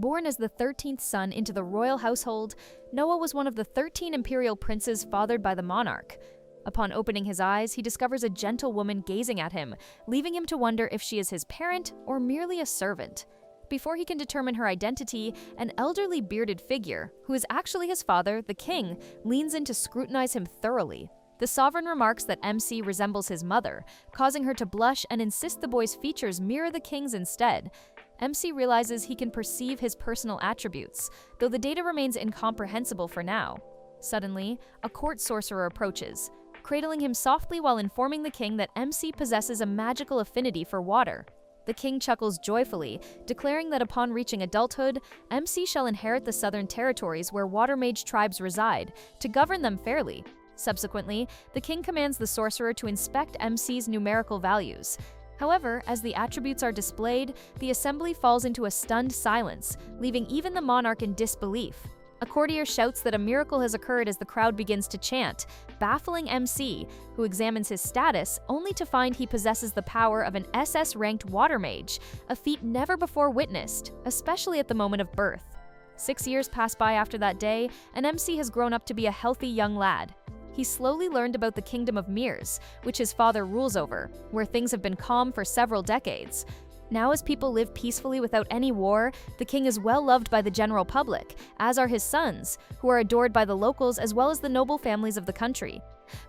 Born as the 13th son into the royal household, Noah was one of the 13 imperial princes fathered by the monarch. Upon opening his eyes, he discovers a gentle woman gazing at him, leaving him to wonder if she is his parent or merely a servant. Before he can determine her identity, an elderly bearded figure, who is actually his father, the king, leans in to scrutinize him thoroughly. The sovereign remarks that MC resembles his mother, causing her to blush and insist the boy's features mirror the king's instead. MC realizes he can perceive his personal attributes, though the data remains incomprehensible for now. Suddenly, a court sorcerer approaches, cradling him softly while informing the king that MC possesses a magical affinity for water. The king chuckles joyfully, declaring that upon reaching adulthood, MC shall inherit the southern territories where water mage tribes reside, to govern them fairly. Subsequently, the king commands the sorcerer to inspect MC's numerical values. However, as the attributes are displayed, the assembly falls into a stunned silence, leaving even the monarch in disbelief. A courtier shouts that a miracle has occurred as the crowd begins to chant, baffling MC, who examines his status only to find he possesses the power of an SS-ranked water mage, a feat never before witnessed, especially at the moment of birth. 6 years pass by after that day, and MC has grown up to be a healthy young lad. He slowly learned about the kingdom of Mirs, which his father rules over, where things have been calm for several decades. Now, as people live peacefully without any war, the king is well loved by the general public, as are his sons, who are adored by the locals as well as the noble families of the country.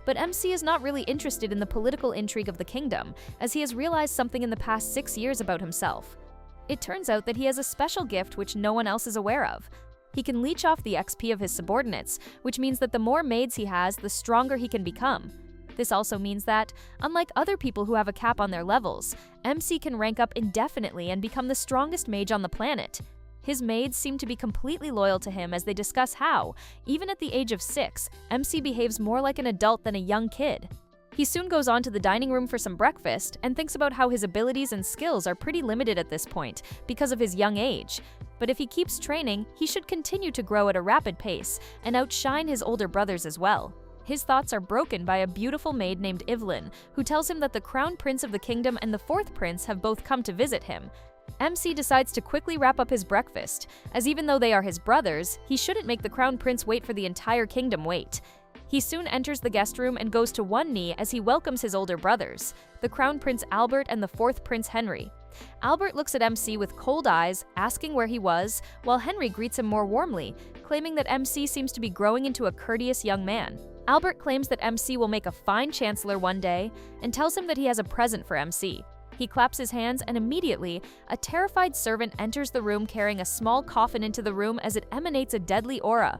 But MC is not really interested in the political intrigue of the kingdom, as he has realized something in the past 6 years about himself. It turns out that he has a special gift which no one else is aware of. He can leech off the XP of his subordinates, which means that the more maids he has, the stronger he can become. This also means that, unlike other people who have a cap on their levels, MC can rank up indefinitely and become the strongest mage on the planet. His maids seem to be completely loyal to him as they discuss how, even at the age of 6, MC behaves more like an adult than a young kid. He soon goes on to the dining room for some breakfast and thinks about how his abilities and skills are pretty limited at this point because of his young age. But if he keeps training, he should continue to grow at a rapid pace and outshine his older brothers as well. His thoughts are broken by a beautiful maid named Evelyn, who tells him that the crown prince of the kingdom and the fourth prince have both come to visit him. MC decides to quickly wrap up his breakfast, as even though they are his brothers, he shouldn't make the crown prince wait for the entire kingdom wait. He soon enters the guest room and goes to one knee as he welcomes his older brothers, the crown prince Albert and the fourth prince Henry. Albert looks at MC with cold eyes, asking where he was, while Henry greets him more warmly, claiming that MC seems to be growing into a courteous young man. Albert claims that MC will make a fine chancellor one day and tells him that he has a present for MC. He claps his hands and immediately, a terrified servant enters the room carrying a small coffin into the room as it emanates a deadly aura.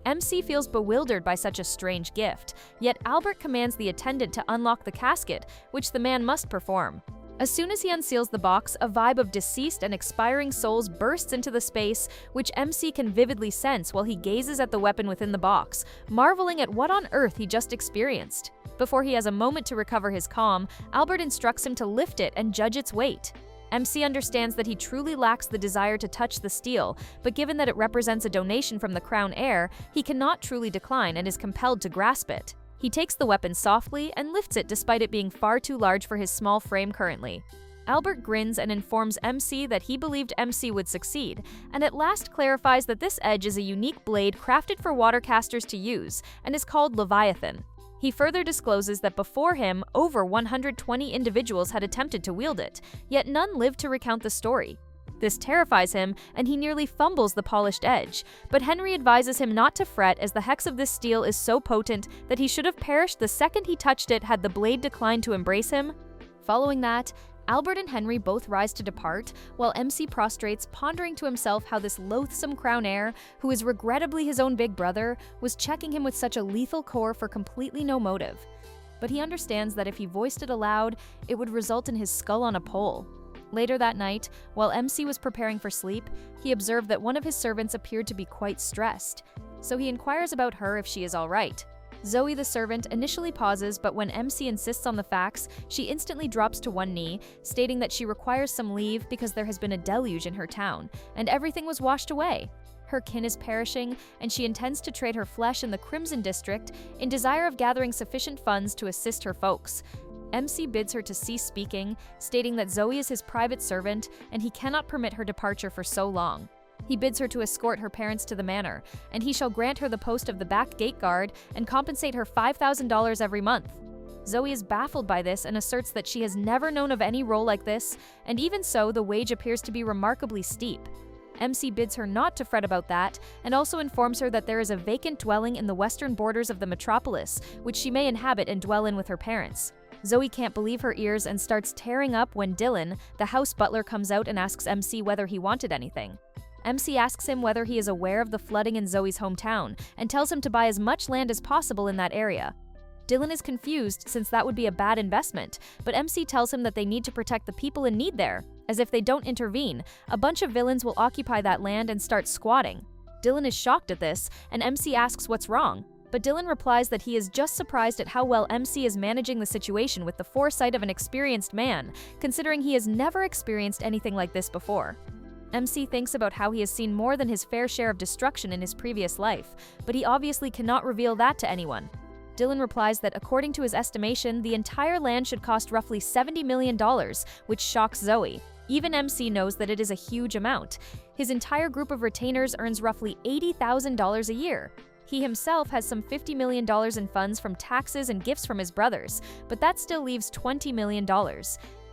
MC feels bewildered by such a strange gift, yet Albert commands the attendant to unlock the casket, which the man must perform. As soon as he unseals the box, a vibe of deceased and expiring souls bursts into the space, which MC can vividly sense while he gazes at the weapon within the box, marveling at what on earth he just experienced. Before he has a moment to recover his calm, Albert instructs him to lift it and judge its weight. MC understands that he truly lacks the desire to touch the steel, but given that it represents a donation from the crown heir, he cannot truly decline and is compelled to grasp it. He takes the weapon softly and lifts it despite it being far too large for his small frame currently. Albert grins and informs MC that he believed MC would succeed, and at last clarifies that this edge is a unique blade crafted for watercasters to use and is called Leviathan. He further discloses that before him, over 120 individuals had attempted to wield it, yet none lived to recount the story. This terrifies him, and he nearly fumbles the polished edge, but Henry advises him not to fret as the hex of this steel is so potent that he should have perished the second he touched it had the blade declined to embrace him. Following that, Albert and Henry both rise to depart, while MC prostrates, pondering to himself how this loathsome crown heir, who is regrettably his own big brother, was checking him with such a lethal core for completely no motive. But he understands that if he voiced it aloud, it would result in his skull on a pole. Later that night, while MC was preparing for sleep, he observed that one of his servants appeared to be quite stressed. So he inquires about her if she is all right. Zoe the servant initially pauses, but when MC insists on the facts, she instantly drops to one knee, stating that she requires some leave because there has been a deluge in her town, and everything was washed away. Her kin is perishing, and she intends to trade her flesh in the Crimson District in desire of gathering sufficient funds to assist her folks. MC bids her to cease speaking, stating that Zoe is his private servant and he cannot permit her departure for so long. He bids her to escort her parents to the manor, and he shall grant her the post of the back gate guard and compensate her $5,000 every month. Zoe is baffled by this and asserts that she has never known of any role like this, and even so, the wage appears to be remarkably steep. MC bids her not to fret about that, and also informs her that there is a vacant dwelling in the western borders of the metropolis, which she may inhabit and dwell in with her parents. Zoe can't believe her ears and starts tearing up when Dylan, the house butler, comes out and asks MC whether he wanted anything. MC asks him whether he is aware of the flooding in Zoe's hometown, and tells him to buy as much land as possible in that area. Dylan is confused since that would be a bad investment, but MC tells him that they need to protect the people in need there, as if they don't intervene, a bunch of villains will occupy that land and start squatting. Dylan is shocked at this, and MC asks what's wrong, but Dylan replies that he is just surprised at how well MC is managing the situation with the foresight of an experienced man, considering he has never experienced anything like this before. MC thinks about how he has seen more than his fair share of destruction in his previous life, but he obviously cannot reveal that to anyone. Dylan replies that according to his estimation, the entire land should cost roughly $70 million, which shocks Zoe. Even MC knows that it is a huge amount. His entire group of retainers earns roughly $80,000 a year. He himself has some $50 million in funds from taxes and gifts from his brothers, but that still leaves $20 million.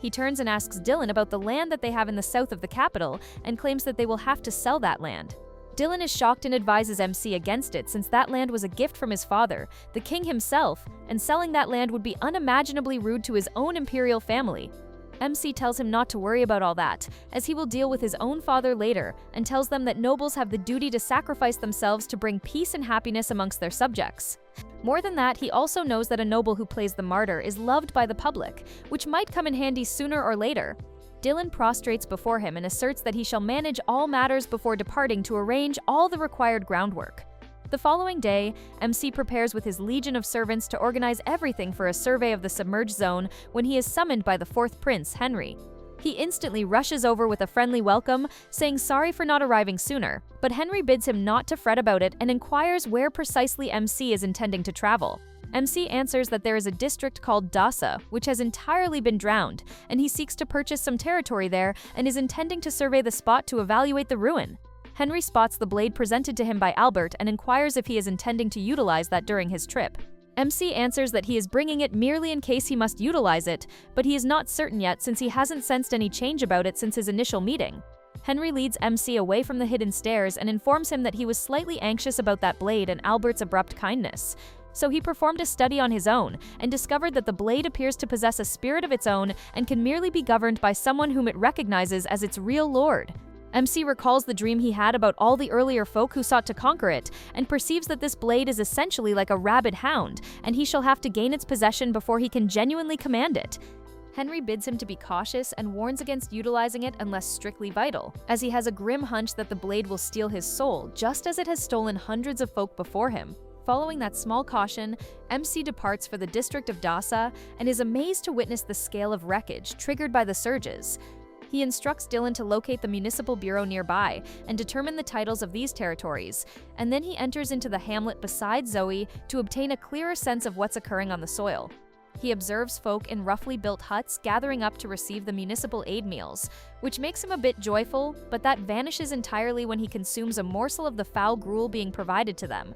He turns and asks Dylan about the land that they have in the south of the capital and claims that they will have to sell that land. Dylan is shocked and advises MC against it since that land was a gift from his father, the king himself, and selling that land would be unimaginably rude to his own imperial family. MC tells him not to worry about all that, as he will deal with his own father later, and tells them that nobles have the duty to sacrifice themselves to bring peace and happiness amongst their subjects. More than that, he also knows that a noble who plays the martyr is loved by the public, which might come in handy sooner or later. Dylan prostrates before him and asserts that he shall manage all matters before departing to arrange all the required groundwork. The following day, MC prepares with his legion of servants to organize everything for a survey of the submerged zone when he is summoned by the fourth prince, Henry. He instantly rushes over with a friendly welcome, saying sorry for not arriving sooner, but Henry bids him not to fret about it and inquires where precisely MC is intending to travel. MC answers that there is a district called Dasa, which has entirely been drowned, and he seeks to purchase some territory there and is intending to survey the spot to evaluate the ruin. Henry spots the blade presented to him by Albert and inquires if he is intending to utilize that during his trip. MC answers that he is bringing it merely in case he must utilize it, but he is not certain yet since he hasn't sensed any change about it since his initial meeting. Henry leads MC away from the hidden stairs and informs him that he was slightly anxious about that blade and Albert's abrupt kindness. So he performed a study on his own and discovered that the blade appears to possess a spirit of its own and can merely be governed by someone whom it recognizes as its real lord. MC recalls the dream he had about all the earlier folk who sought to conquer it, and perceives that this blade is essentially like a rabid hound, and he shall have to gain its possession before he can genuinely command it. Henry bids him to be cautious and warns against utilizing it unless strictly vital, as he has a grim hunch that the blade will steal his soul, just as it has stolen hundreds of folk before him. Following that small caution, MC departs for the district of Dasa and is amazed to witness the scale of wreckage triggered by the surges. He instructs Dylan to locate the municipal bureau nearby and determine the titles of these territories, and then he enters into the hamlet beside Zoe to obtain a clearer sense of what's occurring on the soil. He observes folk in roughly built huts gathering up to receive the municipal aid meals, which makes him a bit joyful, but that vanishes entirely when he consumes a morsel of the foul gruel being provided to them.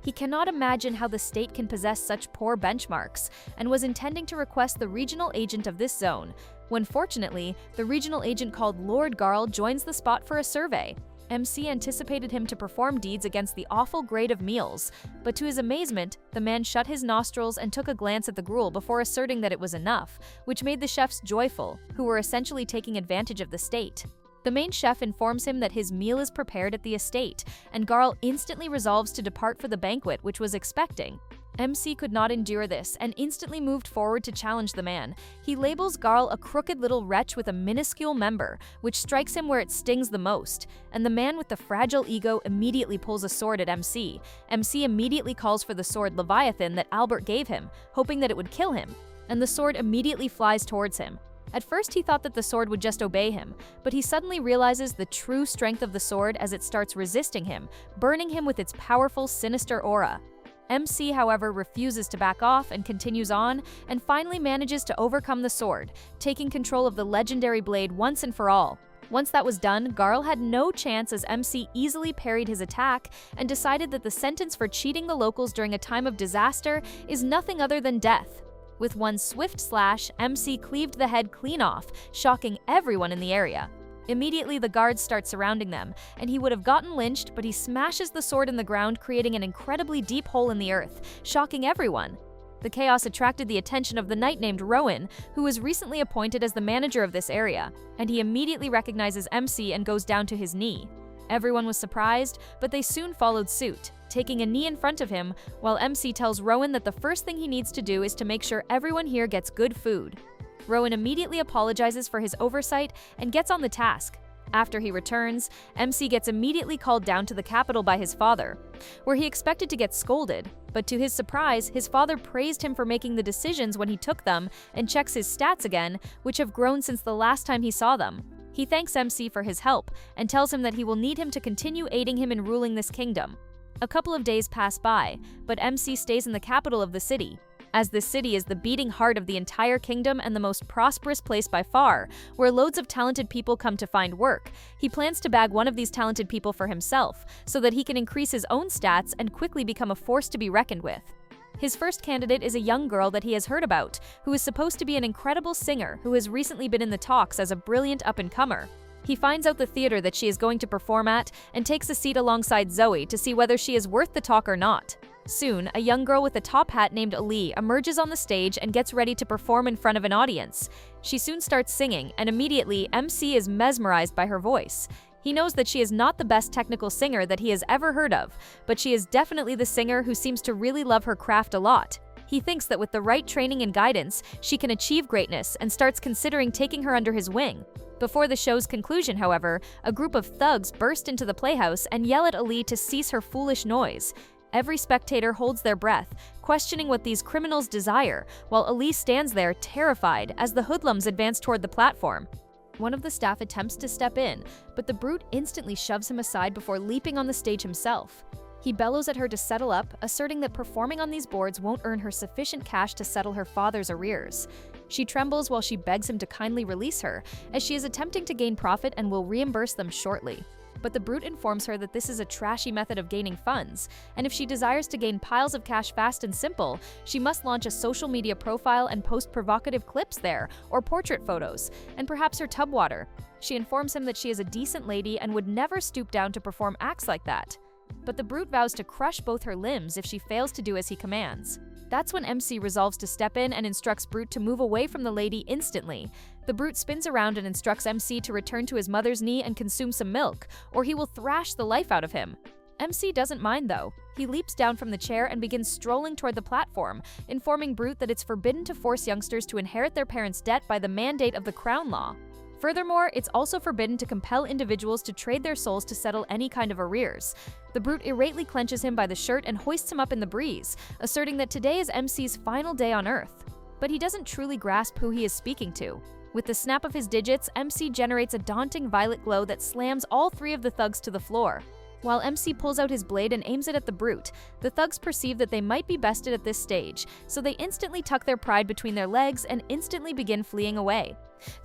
He cannot imagine how the state can possess such poor benchmarks, and was intending to request the regional agent of this zone, when fortunately, the regional agent called Lord Garl joins the spot for a survey. MC anticipated him to perform deeds against the awful grade of meals, but to his amazement, the man shut his nostrils and took a glance at the gruel before asserting that it was enough, which made the chefs joyful, who were essentially taking advantage of the state. The main chef informs him that his meal is prepared at the estate, and Garl instantly resolves to depart for the banquet which was expecting. MC could not endure this and instantly moved forward to challenge the man. He labels Garl a crooked little wretch with a minuscule member, which strikes him where it stings the most, and the man with the fragile ego immediately pulls a sword at MC. MC immediately calls for the sword Leviathan that Albert gave him, hoping that it would kill him, and the sword immediately flies towards him. At first he thought that the sword would just obey him, but he suddenly realizes the true strength of the sword as it starts resisting him, burning him with its powerful, sinister aura. MC, however, refuses to back off and continues on, and finally manages to overcome the sword, taking control of the legendary blade once and for all. Once that was done, Garl had no chance as MC easily parried his attack and decided that the sentence for cheating the locals during a time of disaster is nothing other than death. With one swift slash, MC cleaved the head clean off, shocking everyone in the area. Immediately, the guards start surrounding them, and he would have gotten lynched, but he smashes the sword in the ground, creating an incredibly deep hole in the earth, shocking everyone. The chaos attracted the attention of the knight named Rowan, who was recently appointed as the manager of this area, and he immediately recognizes MC and goes down to his knee. Everyone was surprised, but they soon followed suit, taking a knee in front of him, while MC tells Rowan that the first thing he needs to do is to make sure everyone here gets good food. Rowan immediately apologizes for his oversight and gets on the task. After he returns, MC gets immediately called down to the capital by his father, where he expected to get scolded, but to his surprise, his father praised him for making the decisions when he took them and checks his stats again, which have grown since the last time he saw them. He thanks MC for his help and tells him that he will need him to continue aiding him in ruling this kingdom. A couple of days pass by, but MC stays in the capital of the city. As this city is the beating heart of the entire kingdom and the most prosperous place by far, where loads of talented people come to find work, he plans to bag one of these talented people for himself, so that he can increase his own stats and quickly become a force to be reckoned with. His first candidate is a young girl that he has heard about, who is supposed to be an incredible singer who has recently been in the talks as a brilliant up-and-comer. He finds out the theater that she is going to perform at and takes a seat alongside Zoe to see whether she is worth the talk or not. Soon, a young girl with a top hat named Ali emerges on the stage and gets ready to perform in front of an audience. She soon starts singing, and immediately, MC is mesmerized by her voice. He knows that she is not the best technical singer that he has ever heard of, but she is definitely the singer who seems to really love her craft a lot. He thinks that with the right training and guidance, she can achieve greatness and starts considering taking her under his wing. Before the show's conclusion, however, a group of thugs burst into the playhouse and yell at Ali to cease her foolish noise. Every spectator holds their breath, questioning what these criminals desire, while Ali stands there terrified as the hoodlums advance toward the platform. One of the staff attempts to step in, but the brute instantly shoves him aside before leaping on the stage himself. He bellows at her to settle up, asserting that performing on these boards won't earn her sufficient cash to settle her father's arrears. She trembles while she begs him to kindly release her, as she is attempting to gain profit and will reimburse them shortly. But the brute informs her that this is a trashy method of gaining funds, and if she desires to gain piles of cash fast and simple, she must launch a social media profile and post provocative clips there, or portrait photos, and perhaps her tub water. She informs him that she is a decent lady and would never stoop down to perform acts like that. But the brute vows to crush both her limbs if she fails to do as he commands. That's when MC resolves to step in and instructs Brute to move away from the lady instantly. The Brute spins around and instructs MC to return to his mother's knee and consume some milk, or he will thrash the life out of him. MC doesn't mind though. He leaps down from the chair and begins strolling toward the platform, informing Brute that it's forbidden to force youngsters to inherit their parents' debt by the mandate of the Crown Law. Furthermore, it's also forbidden to compel individuals to trade their souls to settle any kind of arrears. The Brute irately clenches him by the shirt and hoists him up in the breeze, asserting that today is MC's final day on Earth. But he doesn't truly grasp who he is speaking to. With the snap of his digits, MC generates a daunting violet glow that slams all three of the thugs to the floor. While MC pulls out his blade and aims it at the Brute, the thugs perceive that they might be bested at this stage, so they instantly tuck their pride between their legs and instantly begin fleeing away.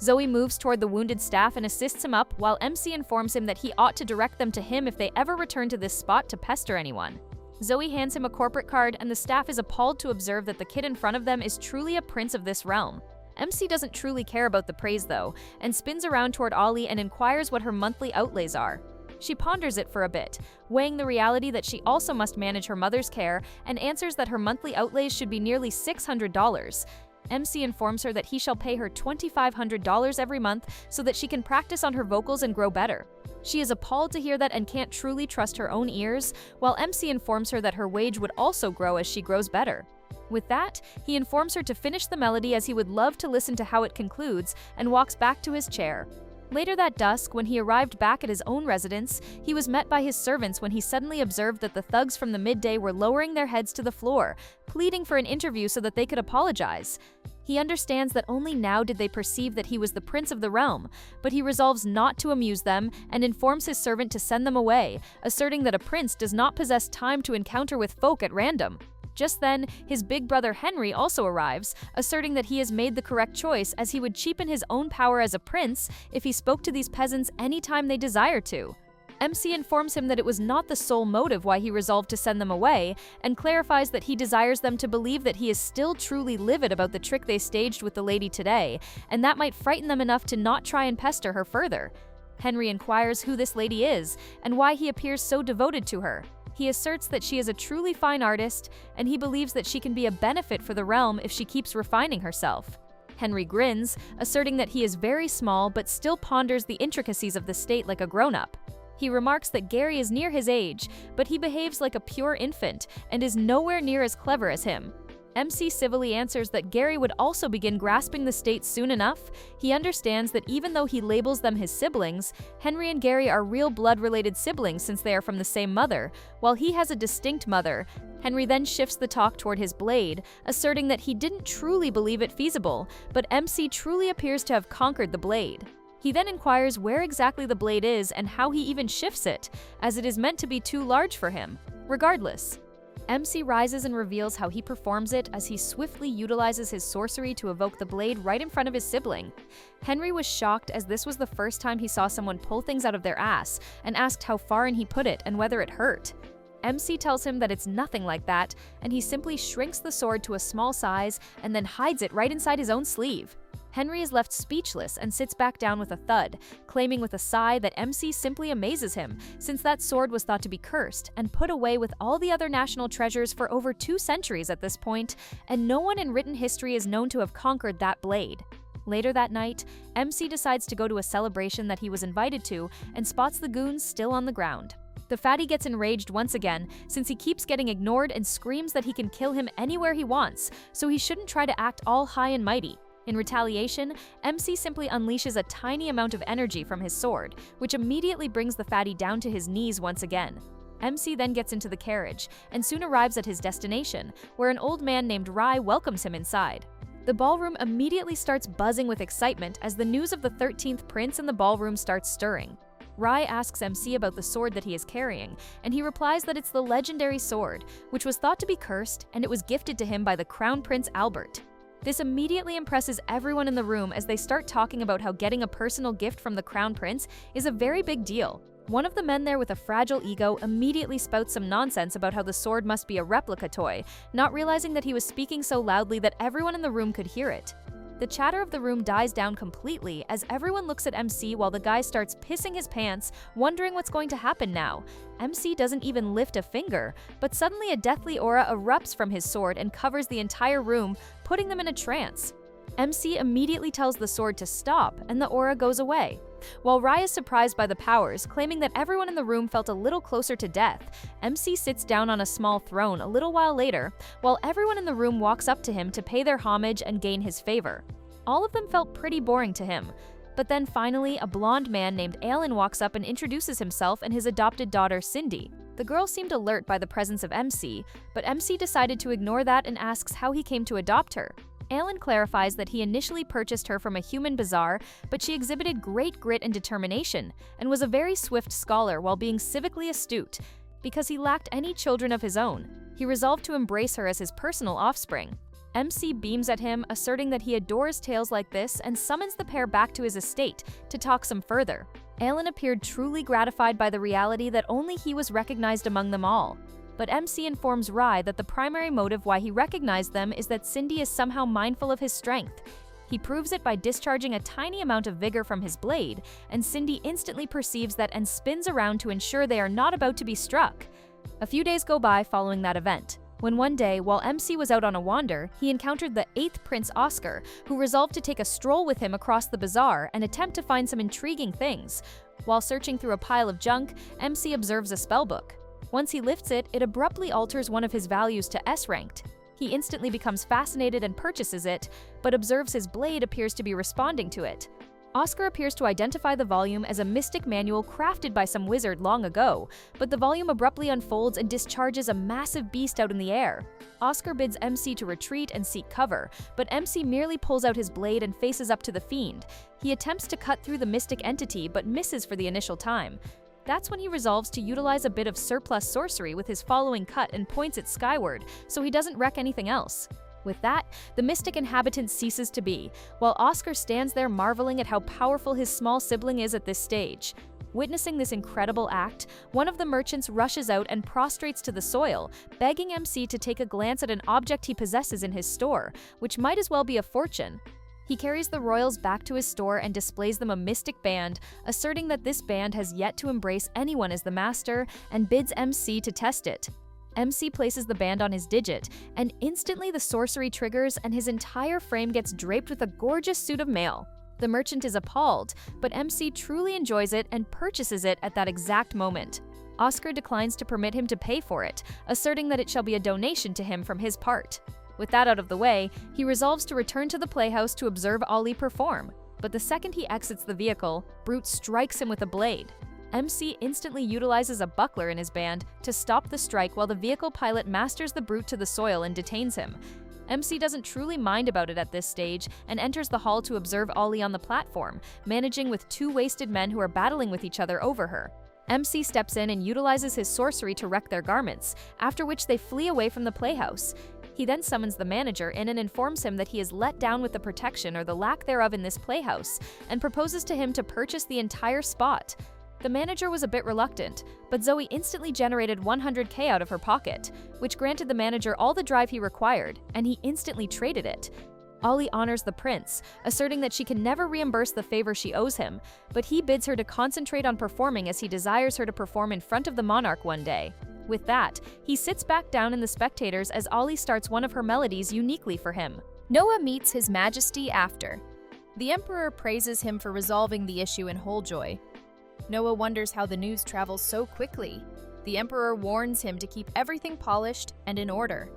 Zoe moves toward the wounded staff and assists him up, while MC informs him that he ought to direct them to him if they ever return to this spot to pester anyone. Zoe hands him a corporate card, and the staff is appalled to observe that the kid in front of them is truly a prince of this realm. MC doesn't truly care about the praise though, and spins around toward Ollie and inquires what her monthly outlays are. She ponders it for a bit, weighing the reality that she also must manage her mother's care, and answers that her monthly outlays should be nearly $600. MC informs her that he shall pay her $2,500 every month so that she can practice on her vocals and grow better. She is appalled to hear that and can't truly trust her own ears, while MC informs her that her wage would also grow as she grows better. With that, he informs her to finish the melody as he would love to listen to how it concludes, and walks back to his chair. Later that dusk, when he arrived back at his own residence, he was met by his servants when he suddenly observed that the thugs from the midday were lowering their heads to the floor, pleading for an interview so that they could apologize. He understands that only now did they perceive that he was the prince of the realm, but he resolves not to amuse them and informs his servant to send them away, asserting that a prince does not possess time to encounter with folk at random. Just then, his big brother Henry also arrives, asserting that he has made the correct choice as he would cheapen his own power as a prince if he spoke to these peasants anytime they desire to. MC informs him that it was not the sole motive why he resolved to send them away, and clarifies that he desires them to believe that he is still truly livid about the trick they staged with the lady today, and that might frighten them enough to not try and pester her further. Henry inquires who this lady is, and why he appears so devoted to her. He asserts that she is a truly fine artist, and he believes that she can be a benefit for the realm if she keeps refining herself. Henry grins, asserting that he is very small but still ponders the intricacies of the state like a grown-up. He remarks that Gary is near his age, but he behaves like a pure infant and is nowhere near as clever as him. MC civilly answers that Gary would also begin grasping the state soon enough. He understands that even though he labels them his siblings, Henry and Gary are real blood-related siblings since they are from the same mother, while he has a distinct mother. Henry then shifts the talk toward his blade, asserting that he didn't truly believe it feasible, but MC truly appears to have conquered the blade. He then inquires where exactly the blade is and how he even shifts it, as it is meant to be too large for him. Regardless, MC rises and reveals how he performs it as he swiftly utilizes his sorcery to evoke the blade right in front of his sibling. Henry was shocked as this was the first time he saw someone pull things out of their ass, and asked how far in he put it and whether it hurt. MC tells him that it's nothing like that, and he simply shrinks the sword to a small size and then hides it right inside his own sleeve. Henry is left speechless and sits back down with a thud, claiming with a sigh that MC simply amazes him, since that sword was thought to be cursed and put away with all the other national treasures for over 2 centuries at this point, and no one in written history is known to have conquered that blade. Later that night, MC decides to go to a celebration that he was invited to and spots the goons still on the ground. The fatty gets enraged once again, since he keeps getting ignored and screams that he can kill him anywhere he wants, so he shouldn't try to act all high and mighty. In retaliation, MC simply unleashes a tiny amount of energy from his sword, which immediately brings the fatty down to his knees once again. MC then gets into the carriage, and soon arrives at his destination, where an old man named Rye welcomes him inside. The ballroom immediately starts buzzing with excitement as the news of the 13th prince in the ballroom starts stirring. Rye asks MC about the sword that he is carrying, and he replies that it's the legendary sword, which was thought to be cursed, and it was gifted to him by the Crown Prince Albert. This immediately impresses everyone in the room as they start talking about how getting a personal gift from the Crown Prince is a very big deal. One of the men there with a fragile ego immediately spouts some nonsense about how the sword must be a replica toy, not realizing that he was speaking so loudly that everyone in the room could hear it. The chatter of the room dies down completely as everyone looks at MC while the guy starts pissing his pants, wondering what's going to happen now. MC doesn't even lift a finger, but suddenly a deathly aura erupts from his sword and covers the entire room, putting them in a trance. MC immediately tells the sword to stop, and the aura goes away. While Rye is surprised by the powers, claiming that everyone in the room felt a little closer to death, MC sits down on a small throne a little while later, while everyone in the room walks up to him to pay their homage and gain his favor. All of them felt pretty boring to him. But then finally, a blonde man named Alan walks up and introduces himself and his adopted daughter, Cindy. The girl seemed alert by the presence of MC, but MC decided to ignore that and asks how he came to adopt her. Alan clarifies that he initially purchased her from a human bazaar, but she exhibited great grit and determination, and was a very swift scholar while being civically astute. Because he lacked any children of his own, he resolved to embrace her as his personal offspring. MC beams at him, asserting that he adores tales like this and summons the pair back to his estate to talk some further. Alan appeared truly gratified by the reality that only he was recognized among them all. But MC informs Rye that the primary motive why he recognized them is that Cindy is somehow mindful of his strength. He proves it by discharging a tiny amount of vigor from his blade, and Cindy instantly perceives that and spins around to ensure they are not about to be struck. A few days go by following that event, when one day, while MC was out on a wander, he encountered the 8th Prince Oscar, who resolved to take a stroll with him across the bazaar and attempt to find some intriguing things. While searching through a pile of junk, MC observes a spellbook. Once he lifts it, it abruptly alters one of his values to S-ranked. He instantly becomes fascinated and purchases it, but observes his blade appears to be responding to it. Oscar appears to identify the volume as a mystic manual crafted by some wizard long ago, but the volume abruptly unfolds and discharges a massive beast out in the air. Oscar bids MC to retreat and seek cover, but MC merely pulls out his blade and faces up to the fiend. He attempts to cut through the mystic entity but misses for the initial time. That's when he resolves to utilize a bit of surplus sorcery with his following cut and points it skyward, so he doesn't wreck anything else. With that, the mystic inhabitant ceases to be, while Oscar stands there marveling at how powerful his small sibling is at this stage. Witnessing this incredible act, one of the merchants rushes out and prostrates to the soil, begging MC to take a glance at an object he possesses in his store, which might as well be a fortune. He carries the royals back to his store and displays them a mystic band, asserting that this band has yet to embrace anyone as the master, and bids MC to test it. MC places the band on his digit, and instantly the sorcery triggers and his entire frame gets draped with a gorgeous suit of mail. The merchant is appalled, but MC truly enjoys it and purchases it at that exact moment. Oscar declines to permit him to pay for it, asserting that it shall be a donation to him from his part. With that out of the way, he resolves to return to the playhouse to observe Ollie perform. But the second he exits the vehicle, Brute strikes him with a blade. MC instantly utilizes a buckler in his band to stop the strike while the vehicle pilot masters the Brute to the soil and detains him. MC doesn't truly mind about it at this stage and enters the hall to observe Ollie on the platform, managing with two wasted men who are battling with each other over her. MC steps in and utilizes his sorcery to wreck their garments, after which they flee away from the playhouse. He then summons the manager in and informs him that he is let down with the protection or the lack thereof in this playhouse, and proposes to him to purchase the entire spot. The manager was a bit reluctant, but Zoe instantly generated 100K out of her pocket, which granted the manager all the drive he required, and he instantly traded it. Ollie honors the prince, asserting that she can never reimburse the favor she owes him, but he bids her to concentrate on performing as he desires her to perform in front of the monarch one day. With that, he sits back down in the spectators as Ollie starts one of her melodies uniquely for him. Noah meets His Majesty after. The Emperor praises him for resolving the issue in whole joy. Noah wonders how the news travels so quickly. The Emperor warns him to keep everything polished and in order.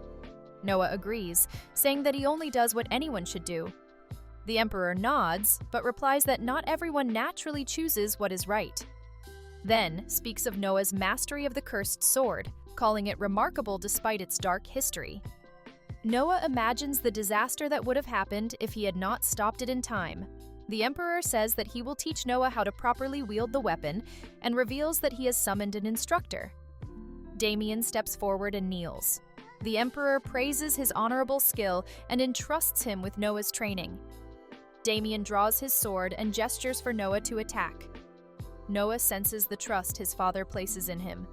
Noah agrees, saying that he only does what anyone should do. The Emperor nods, but replies that not everyone naturally chooses what is right. Then speaks of Noah's mastery of the cursed sword, calling it remarkable despite its dark history. Noah imagines the disaster that would have happened if he had not stopped it in time. The Emperor says that he will teach Noah how to properly wield the weapon and reveals that he has summoned an instructor. Damien steps forward and kneels. The Emperor praises his honorable skill and entrusts him with Noah's training. Damien draws his sword and gestures for Noah to attack. Noah senses the trust his father places in him.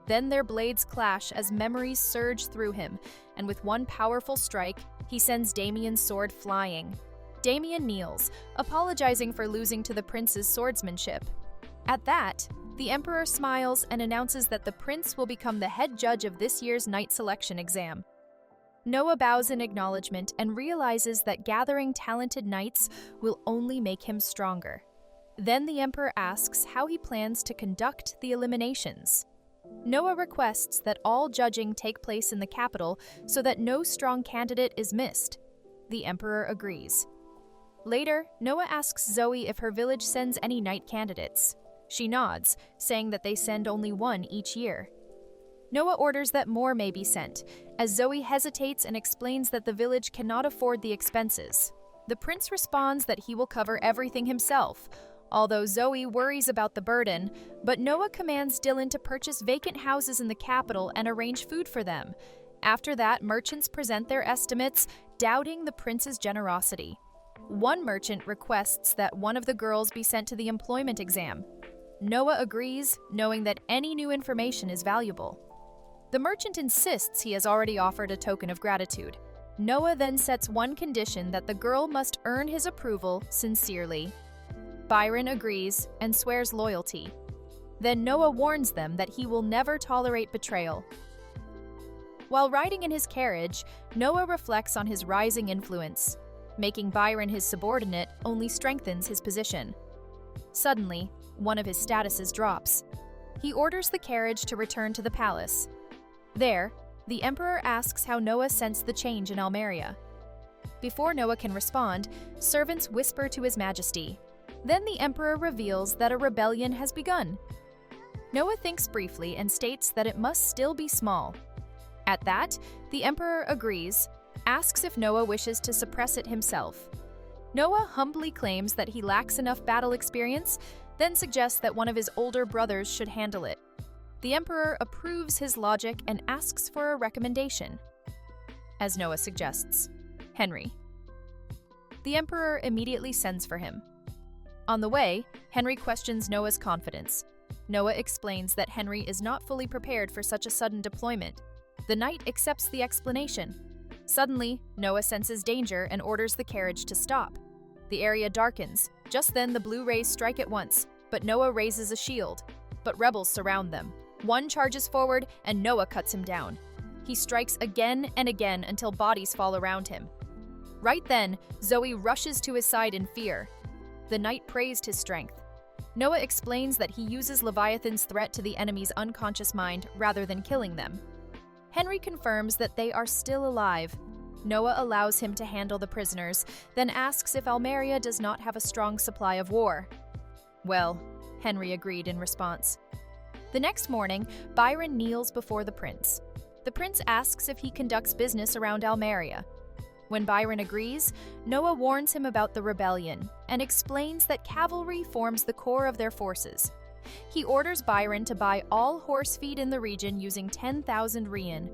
Then their blades clash as memories surge through him, and with one powerful strike, he sends Damien's sword flying. Damien kneels, apologizing for losing to the prince's swordsmanship. At that, the Emperor smiles and announces that the prince will become the head judge of this year's knight selection exam. Noah bows in acknowledgement and realizes that gathering talented knights will only make him stronger. Then the Emperor asks how he plans to conduct the eliminations. Noah requests that all judging take place in the capital so that no strong candidate is missed. The Emperor agrees. Later, Noah asks Zoe if her village sends any knight candidates. She nods, saying that they send only one each year. Noah orders that more may be sent, as Zoe hesitates and explains that the village cannot afford the expenses. The prince responds that he will cover everything himself, although Zoe worries about the burden, but Noah commands Dylan to purchase vacant houses in the capital and arrange food for them. After that, merchants present their estimates, doubting the prince's generosity. One merchant requests that one of the girls be sent to the employment exam. Noah agrees, knowing that any new information is valuable. The merchant insists he has already offered a token of gratitude. Noah then sets one condition that the girl must earn his approval sincerely. Byron agrees and swears loyalty. Then Noah warns them that he will never tolerate betrayal. While riding in his carriage, Noah reflects on his rising influence. Making Byron his subordinate only strengthens his position. Suddenly, one of his statuses drops. He orders the carriage to return to the palace. There, the Emperor asks how Noah sensed the change in Almeria. Before Noah can respond, servants whisper to His Majesty. Then the Emperor reveals that a rebellion has begun. Noah thinks briefly and states that it must still be small. At that, the Emperor agrees, asks if Noah wishes to suppress it himself. Noah humbly claims that he lacks enough battle experience, then suggests that one of his older brothers should handle it. The Emperor approves his logic and asks for a recommendation. As Noah suggests, Henry. The Emperor immediately sends for him. On the way, Henry questions Noah's confidence. Noah explains that Henry is not fully prepared for such a sudden deployment. The knight accepts the explanation. Suddenly, Noah senses danger and orders the carriage to stop. The area darkens. Just then, the blue rays strike at once, but Noah raises a shield. But rebels surround them. One charges forward, and Noah cuts him down. He strikes again and again until bodies fall around him. Right then, Zoe rushes to his side in fear. The knight praised his strength. Noah explains that he uses Leviathan's threat to the enemy's unconscious mind rather than killing them. Henry confirms that they are still alive. Noah allows him to handle the prisoners, then asks if Almeria does not have a strong supply of war. Well, Henry agreed in response. The next morning, Byron kneels before the prince. The prince asks if he conducts business around Almeria. When Byron agrees, Noah warns him about the rebellion and explains that cavalry forms the core of their forces. He orders Byron to buy all horse feed in the region using 10,000 rian.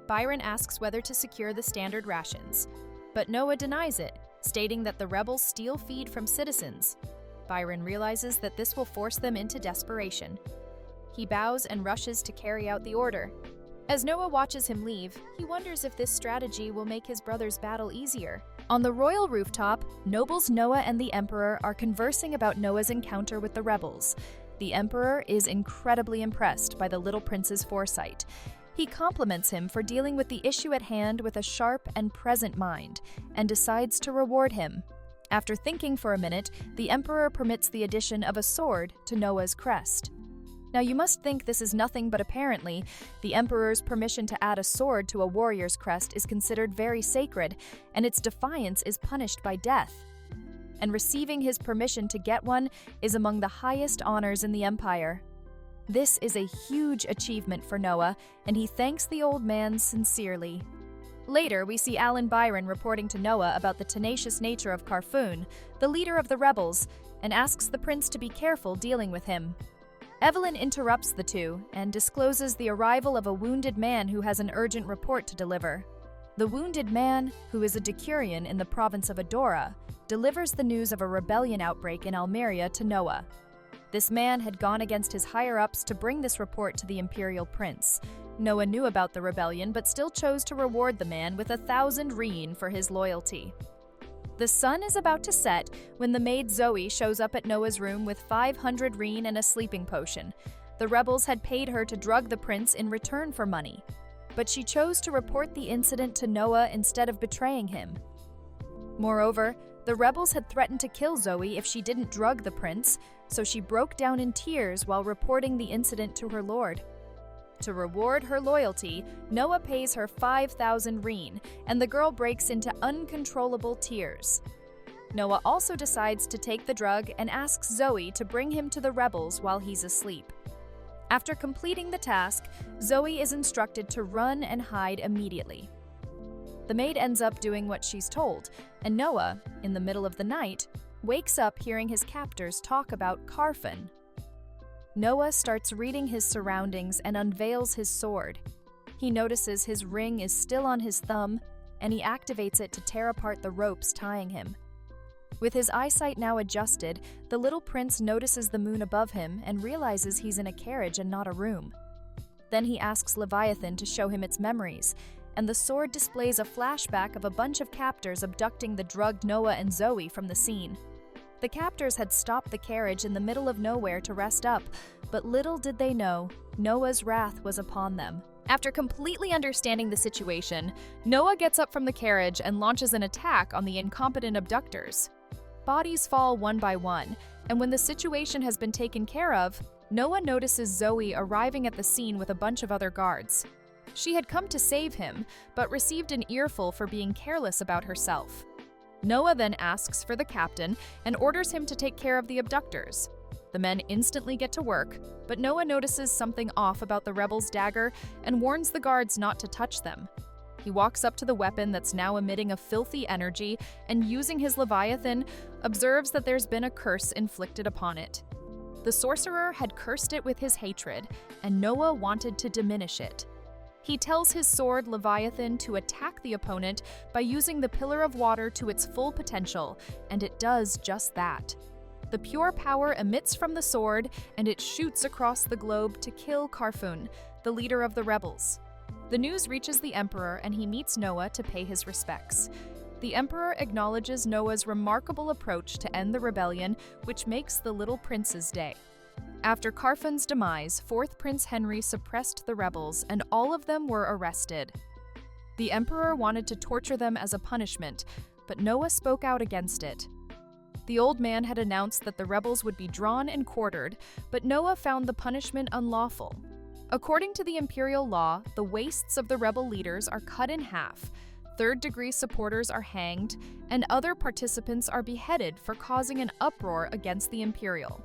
Byron asks whether to secure the standard rations, but Noah denies it, stating that the rebels steal feed from citizens. Byron realizes that this will force them into desperation. He bows and rushes to carry out the order. As Noah watches him leave, he wonders if this strategy will make his brother's battle easier. On the royal rooftop, nobles Noah and the Emperor are conversing about Noah's encounter with the rebels. The Emperor is incredibly impressed by the little prince's foresight. He compliments him for dealing with the issue at hand with a sharp and present mind, and decides to reward him. After thinking for a minute, the Emperor permits the addition of a sword to Noah's crest. Now you must think this is nothing but apparently, the Emperor's permission to add a sword to a warrior's crest is considered very sacred, and its defiance is punished by death. And receiving his permission to get one is among the highest honors in the empire. This is a huge achievement for Noah, and he thanks the old man sincerely. Later, we see Alan Byron reporting to Noah about the tenacious nature of Carfoon, the leader of the rebels, and asks the prince to be careful dealing with him. Evelyn interrupts the two and discloses the arrival of a wounded man who has an urgent report to deliver. The wounded man, who is a decurion in the province of Adora, delivers the news of a rebellion outbreak in Almeria to Noah. This man had gone against his higher-ups to bring this report to the imperial prince. Noah knew about the rebellion but still chose to reward the man with 1,000 rian for his loyalty. The sun is about to set when the maid Zoe shows up at Noah's room with 500 rian and a sleeping potion. The rebels had paid her to drug the prince in return for money, but she chose to report the incident to Noah instead of betraying him. Moreover, the rebels had threatened to kill Zoe if she didn't drug the prince, so she broke down in tears while reporting the incident to her lord. To reward her loyalty, Noah pays her 5,000 rian, and the girl breaks into uncontrollable tears. Noah also decides to take the drug and asks Zoe to bring him to the rebels while he's asleep. After completing the task, Zoe is instructed to run and hide immediately. The maid ends up doing what she's told, and Noah, in the middle of the night, wakes up hearing his captors talk about Carfoon. Noah starts reading his surroundings and unveils his sword. He notices his ring is still on his thumb, and he activates it to tear apart the ropes tying him. With his eyesight now adjusted, the little prince notices the moon above him and realizes he's in a carriage and not a room. Then he asks Leviathan to show him its memories, and the sword displays a flashback of a bunch of captors abducting the drugged Noah and Zoe from the scene. The captors had stopped the carriage in the middle of nowhere to rest up, but little did they know, Noah's wrath was upon them. After completely understanding the situation, Noah gets up from the carriage and launches an attack on the incompetent abductors. Bodies fall one by one, and when the situation has been taken care of, Noah notices Zoe arriving at the scene with a bunch of other guards. She had come to save him, but received an earful for being careless about herself. Noah then asks for the captain and orders him to take care of the abductors. The men instantly get to work, but Noah notices something off about the rebels' dagger and warns the guards not to touch them. He walks up to the weapon that's now emitting a filthy energy and, using his Leviathan, observes that there's been a curse inflicted upon it. The sorcerer had cursed it with his hatred, and Noah wanted to diminish it. He tells his sword Leviathan to attack the opponent by using the pillar of water to its full potential, and it does just that. The pure power emits from the sword, and it shoots across the globe to kill Carfun, the leader of the rebels. The news reaches the emperor, and he meets Noah to pay his respects. The emperor acknowledges Noah's remarkable approach to end the rebellion, which makes the little prince's day. After Carfun's demise, fourth Prince Henry suppressed the rebels, and all of them were arrested. The emperor wanted to torture them as a punishment, but Noah spoke out against it. The old man had announced that the rebels would be drawn and quartered, but Noah found the punishment unlawful. According to the imperial law, the waists of the rebel leaders are cut in half, third-degree supporters are hanged, and other participants are beheaded for causing an uproar against the imperial.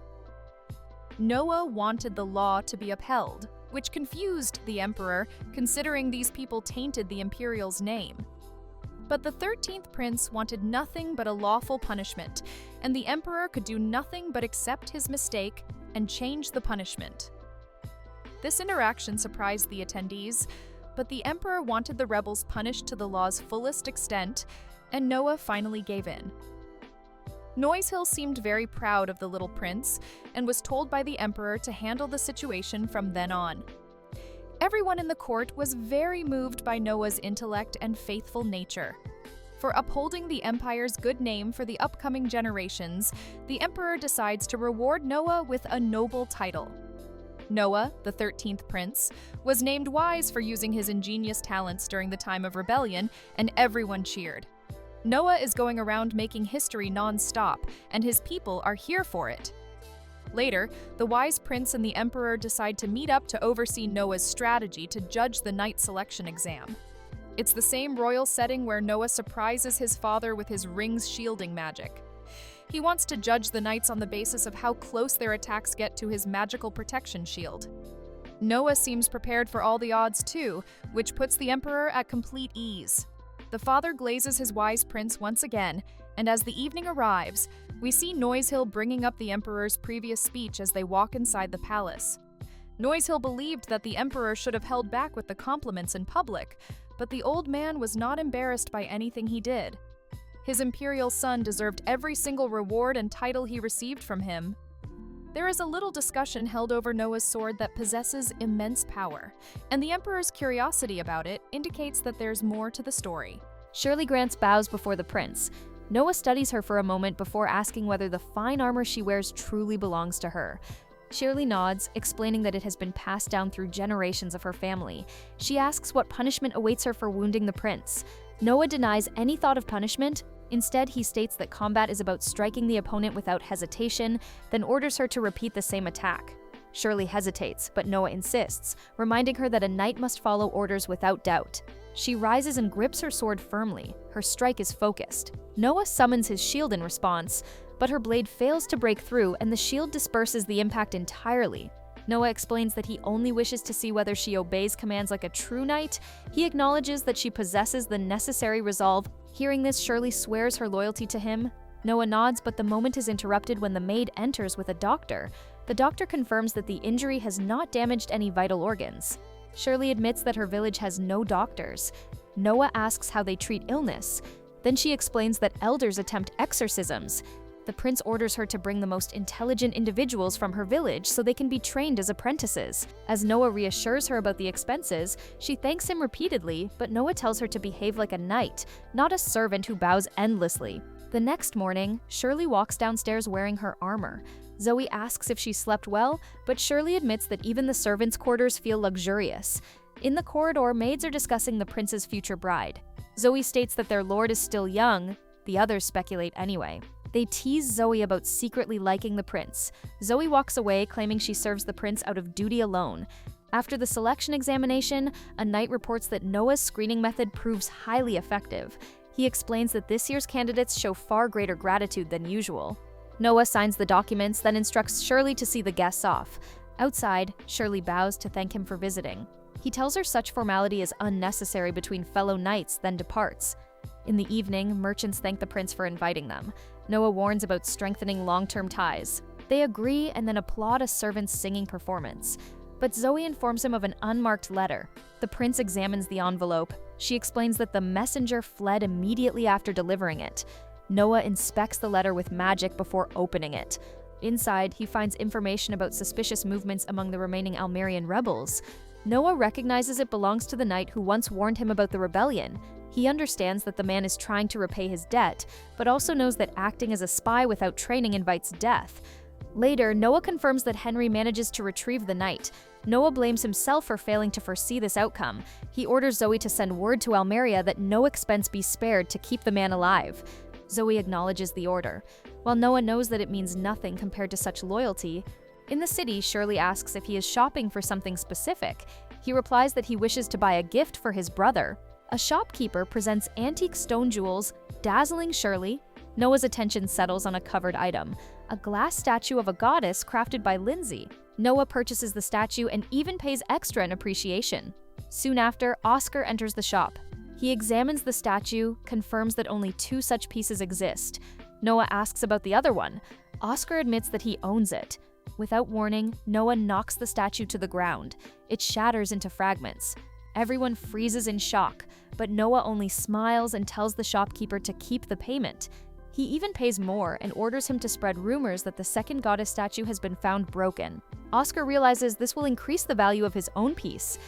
Noah wanted the law to be upheld, which confused the emperor, considering these people tainted the imperial's name. But the 13th prince wanted nothing but a lawful punishment, and the emperor could do nothing but accept his mistake and change the punishment. This interaction surprised the attendees, but the emperor wanted the rebels punished to the law's fullest extent, and Noah finally gave in. Noisehill seemed very proud of the little prince and was told by the emperor to handle the situation from then on. Everyone in the court was very moved by Noah's intellect and faithful nature. For upholding the empire's good name for the upcoming generations, the emperor decides to reward Noah with a noble title. Noah, the 13th prince, was named wise for using his ingenious talents during the time of rebellion, and everyone cheered. Noah is going around making history non-stop, and his people are here for it. Later, the wise prince and the emperor decide to meet up to oversee Noah's strategy to judge the knight selection exam. It's the same royal setting where Noah surprises his father with his ring's shielding magic. He wants to judge the knights on the basis of how close their attacks get to his magical protection shield. Noah seems prepared for all the odds too, which puts the emperor at complete ease. The father glazes his wise prince once again, and as the evening arrives, we see Noisehill bringing up the emperor's previous speech as they walk inside the palace. Noisehill believed that the emperor should have held back with the compliments in public, but the old man was not embarrassed by anything he did. His imperial son deserved every single reward and title he received from him. There is a little discussion held over Noah's sword that possesses immense power, and the emperor's curiosity about it indicates that there's more to the story. Shirley grants bows before the prince. Noah studies her for a moment before asking whether the fine armor she wears truly belongs to her. Shirley nods, explaining that it has been passed down through generations of her family. She asks what punishment awaits her for wounding the prince. Noah denies any thought of punishment. Instead, he states that combat is about striking the opponent without hesitation, then orders her to repeat the same attack. Shirley hesitates, but Noah insists, reminding her that a knight must follow orders without doubt. She rises and grips her sword firmly. Her strike is focused. Noah summons his shield in response, but her blade fails to break through and the shield disperses the impact entirely. Noah explains that he only wishes to see whether she obeys commands like a true knight. He acknowledges that she possesses the necessary resolve. Hearing this, Shirley swears her loyalty to him. Noah nods, but the moment is interrupted when the maid enters with a doctor. The doctor confirms that the injury has not damaged any vital organs. Shirley admits that her village has no doctors. Noah asks how they treat illness. Then she explains that elders attempt exorcisms. The prince orders her to bring the most intelligent individuals from her village so they can be trained as apprentices. As Noah reassures her about the expenses, she thanks him repeatedly, but Noah tells her to behave like a knight, not a servant who bows endlessly. The next morning, Shirley walks downstairs wearing her armor. Zoe asks if she slept well, but Shirley admits that even the servants' quarters feel luxurious. In the corridor, maids are discussing the prince's future bride. Zoe states that their lord is still young. The others speculate anyway. They tease Zoe about secretly liking the prince. Zoe walks away, claiming she serves the prince out of duty alone. After the selection examination, a knight reports that Noah's screening method proves highly effective. He explains that this year's candidates show far greater gratitude than usual. Noah signs the documents, then instructs Shirley to see the guests off. Outside, Shirley bows to thank him for visiting. He tells her such formality is unnecessary between fellow knights, then departs. In the evening, merchants thank the prince for inviting them. Noah warns about strengthening long-term ties. They agree and then applaud a servant's singing performance. But Zoe informs him of an unmarked letter. The prince examines the envelope. She explains that the messenger fled immediately after delivering it. Noah inspects the letter with magic before opening it. Inside, he finds information about suspicious movements among the remaining Almerian rebels. Noah recognizes it belongs to the knight who once warned him about the rebellion. He understands that the man is trying to repay his debt, but also knows that acting as a spy without training invites death. Later, Noah confirms that Henry manages to retrieve the knight. Noah blames himself for failing to foresee this outcome. He orders Zoe to send word to Almeria that no expense be spared to keep the man alive. Zoe acknowledges the order. While Noah knows that it means nothing compared to such loyalty, in the city, Shirley asks if he is shopping for something specific. He replies that he wishes to buy a gift for his brother. A shopkeeper presents antique stone jewels, dazzling Shirley. Noah's attention settles on a covered item, a glass statue of a goddess crafted by Lindsay. Noah purchases the statue and even pays extra in appreciation. Soon after, Oscar enters the shop. He examines the statue, confirms that only 2 such pieces exist. Noah asks about the other one. Oscar admits that he owns it. Without warning, Noah knocks the statue to the ground. It shatters into fragments. Everyone freezes in shock, but Noah only smiles and tells the shopkeeper to keep the payment. He even pays more and orders him to spread rumors that the second goddess statue has been found broken. Oscar realizes this will increase the value of his own piece.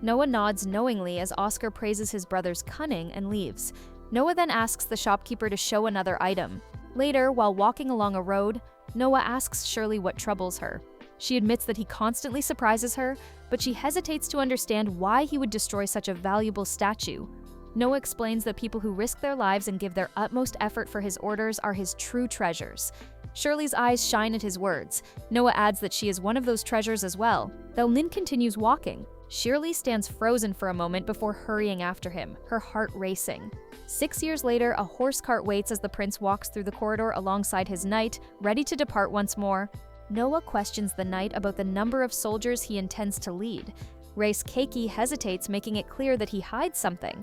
Noah nods knowingly as Oscar praises his brother's cunning and leaves. Noah then asks the shopkeeper to show another item. Later, while walking along a road, Noah asks Shirley what troubles her. She admits that he constantly surprises her, but she hesitates to understand why he would destroy such a valuable statue. Noah explains that people who risk their lives and give their utmost effort for his orders are his true treasures. Shirley's eyes shine at his words. Noah adds that she is one of those treasures as well. Though Lynn continues walking, Shirley stands frozen for a moment before hurrying after him, her heart racing. 6 years later, a horse cart waits as the prince walks through the corridor alongside his knight, ready to depart once more. Noah questions the knight about the number of soldiers he intends to lead. Race Keiki hesitates, making it clear that he hides something.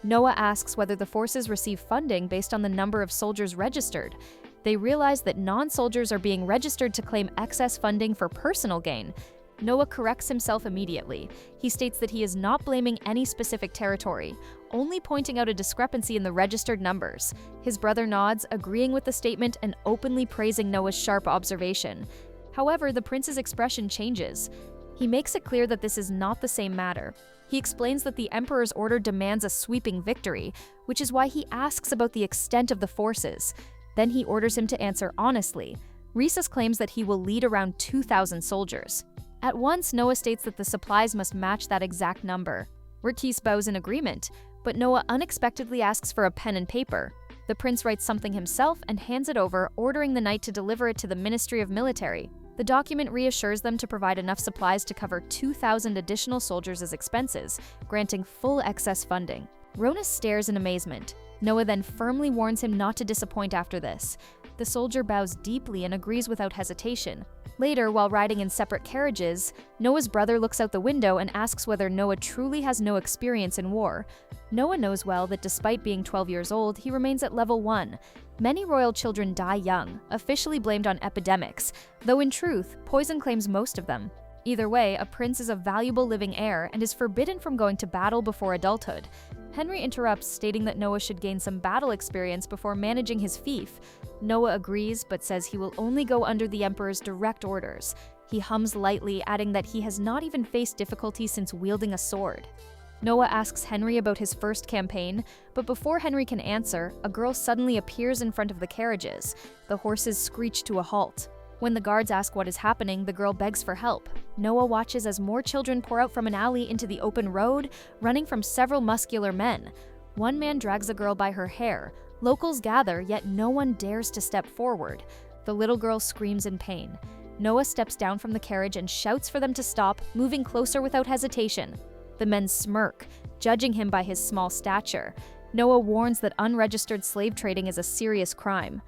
Noah asks whether the forces receive funding based on the number of soldiers registered. They realize that non-soldiers are being registered to claim excess funding for personal gain. Noah corrects himself immediately. He states that he is not blaming any specific territory, only pointing out a discrepancy in the registered numbers. His brother nods, agreeing with the statement and openly praising Noah's sharp observation. However, the prince's expression changes. He makes it clear that this is not the same matter. He explains that the emperor's order demands a sweeping victory, which is why he asks about the extent of the forces. Then he orders him to answer honestly. Rizzes claims that he will lead around 2,000 soldiers. At once, Noah states that the supplies must match that exact number. Rizzes bows in agreement, but Noah unexpectedly asks for a pen and paper. The prince writes something himself and hands it over, ordering the knight to deliver it to the Ministry of Military. The document reassures them to provide enough supplies to cover 2,000 additional soldiers as expenses, granting full excess funding. Ronus stares in amazement. Noah then firmly warns him not to disappoint after this. The soldier bows deeply and agrees without hesitation. Later, while riding in separate carriages, Noah's brother looks out the window and asks whether Noah truly has no experience in war. Noah knows well that despite being 12 years old, he remains at level 1. Many royal children die young, officially blamed on epidemics, though in truth, poison claims most of them. Either way, a prince is a valuable living heir and is forbidden from going to battle before adulthood. Henry interrupts, stating that Noah should gain some battle experience before managing his fief. Noah agrees, but says he will only go under the emperor's direct orders. He hums lightly, adding that he has not even faced difficulty since wielding a sword. Noah asks Henry about his first campaign, but before Henry can answer, a girl suddenly appears in front of the carriages. The horses screech to a halt. When the guards ask what is happening, the girl begs for help. Noah watches as more children pour out from an alley into the open road, running from several muscular men. One man drags a girl by her hair. Locals gather, yet no one dares to step forward. The little girl screams in pain. Noah steps down from the carriage and shouts for them to stop, moving closer without hesitation. The men smirk, judging him by his small stature. Noah warns that unregistered slave trading is a serious crime.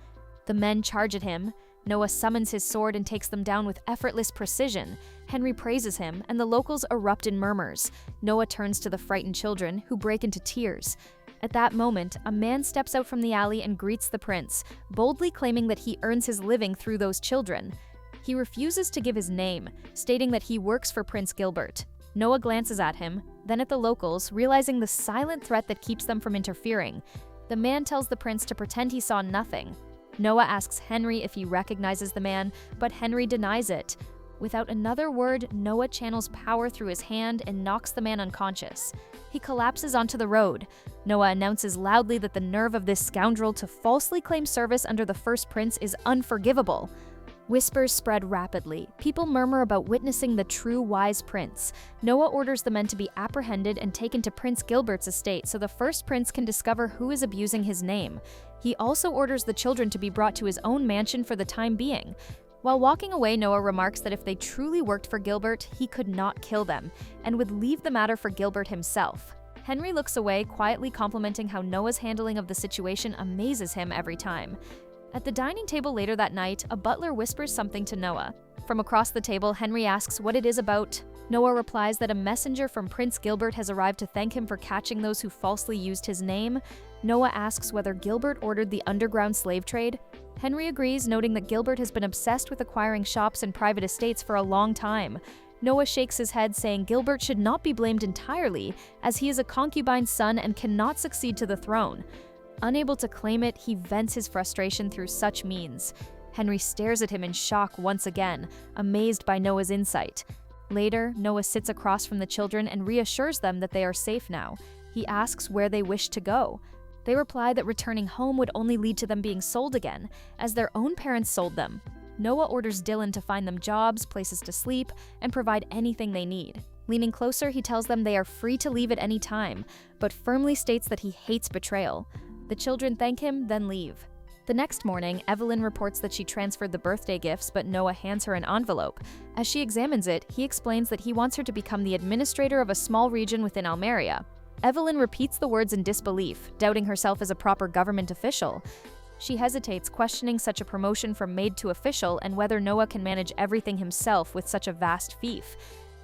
The men charge at him. Noah summons his sword and takes them down with effortless precision. Henry praises him, and the locals erupt in murmurs. Noah turns to the frightened children, who break into tears. At that moment, a man steps out from the alley and greets the prince, boldly claiming that he earns his living through those children. He refuses to give his name, stating that he works for Prince Gilbert. Noah glances at him, then at the locals, realizing the silent threat that keeps them from interfering. The man tells the prince to pretend he saw nothing. Noah asks Henry if he recognizes the man, but Henry denies it. Without another word, Noah channels power through his hand and knocks the man unconscious. He collapses onto the road. Noah announces loudly that the nerve of this scoundrel to falsely claim service under the first prince is unforgivable. Whispers spread rapidly. People murmur about witnessing the true wise prince. Noah orders the men to be apprehended and taken to Prince Gilbert's estate so the first prince can discover who is abusing his name. He also orders the children to be brought to his own mansion for the time being. While walking away, Noah remarks that if they truly worked for Gilbert, he could not kill them, and would leave the matter for Gilbert himself. Henry looks away, quietly complimenting how Noah's handling of the situation amazes him every time. At the dining table later that night, a butler whispers something to Noah. From across the table, Henry asks what it is about. Noah replies that a messenger from Prince Gilbert has arrived to thank him for catching those who falsely used his name. Noah asks whether Gilbert ordered the underground slave trade. Henry agrees, noting that Gilbert has been obsessed with acquiring shops and private estates for a long time. Noah shakes his head, saying Gilbert should not be blamed entirely, as he is a concubine's son and cannot succeed to the throne. Unable to claim it, he vents his frustration through such means. Henry stares at him in shock once again, amazed by Noah's insight. Later, Noah sits across from the children and reassures them that they are safe now. He asks where they wish to go. They reply that returning home would only lead to them being sold again, as their own parents sold them. Noah orders Dylan to find them jobs, places to sleep, and provide anything they need. Leaning closer, he tells them they are free to leave at any time, but firmly states that he hates betrayal. The children thank him, then leave. The next morning, Evelyn reports that she transferred the birthday gifts, but Noah hands her an envelope. As she examines it, he explains that he wants her to become the administrator of a small region within Almeria. Evelyn repeats the words in disbelief, doubting herself as a proper government official. She hesitates, questioning such a promotion from maid to official and whether Noah can manage everything himself with such a vast fief.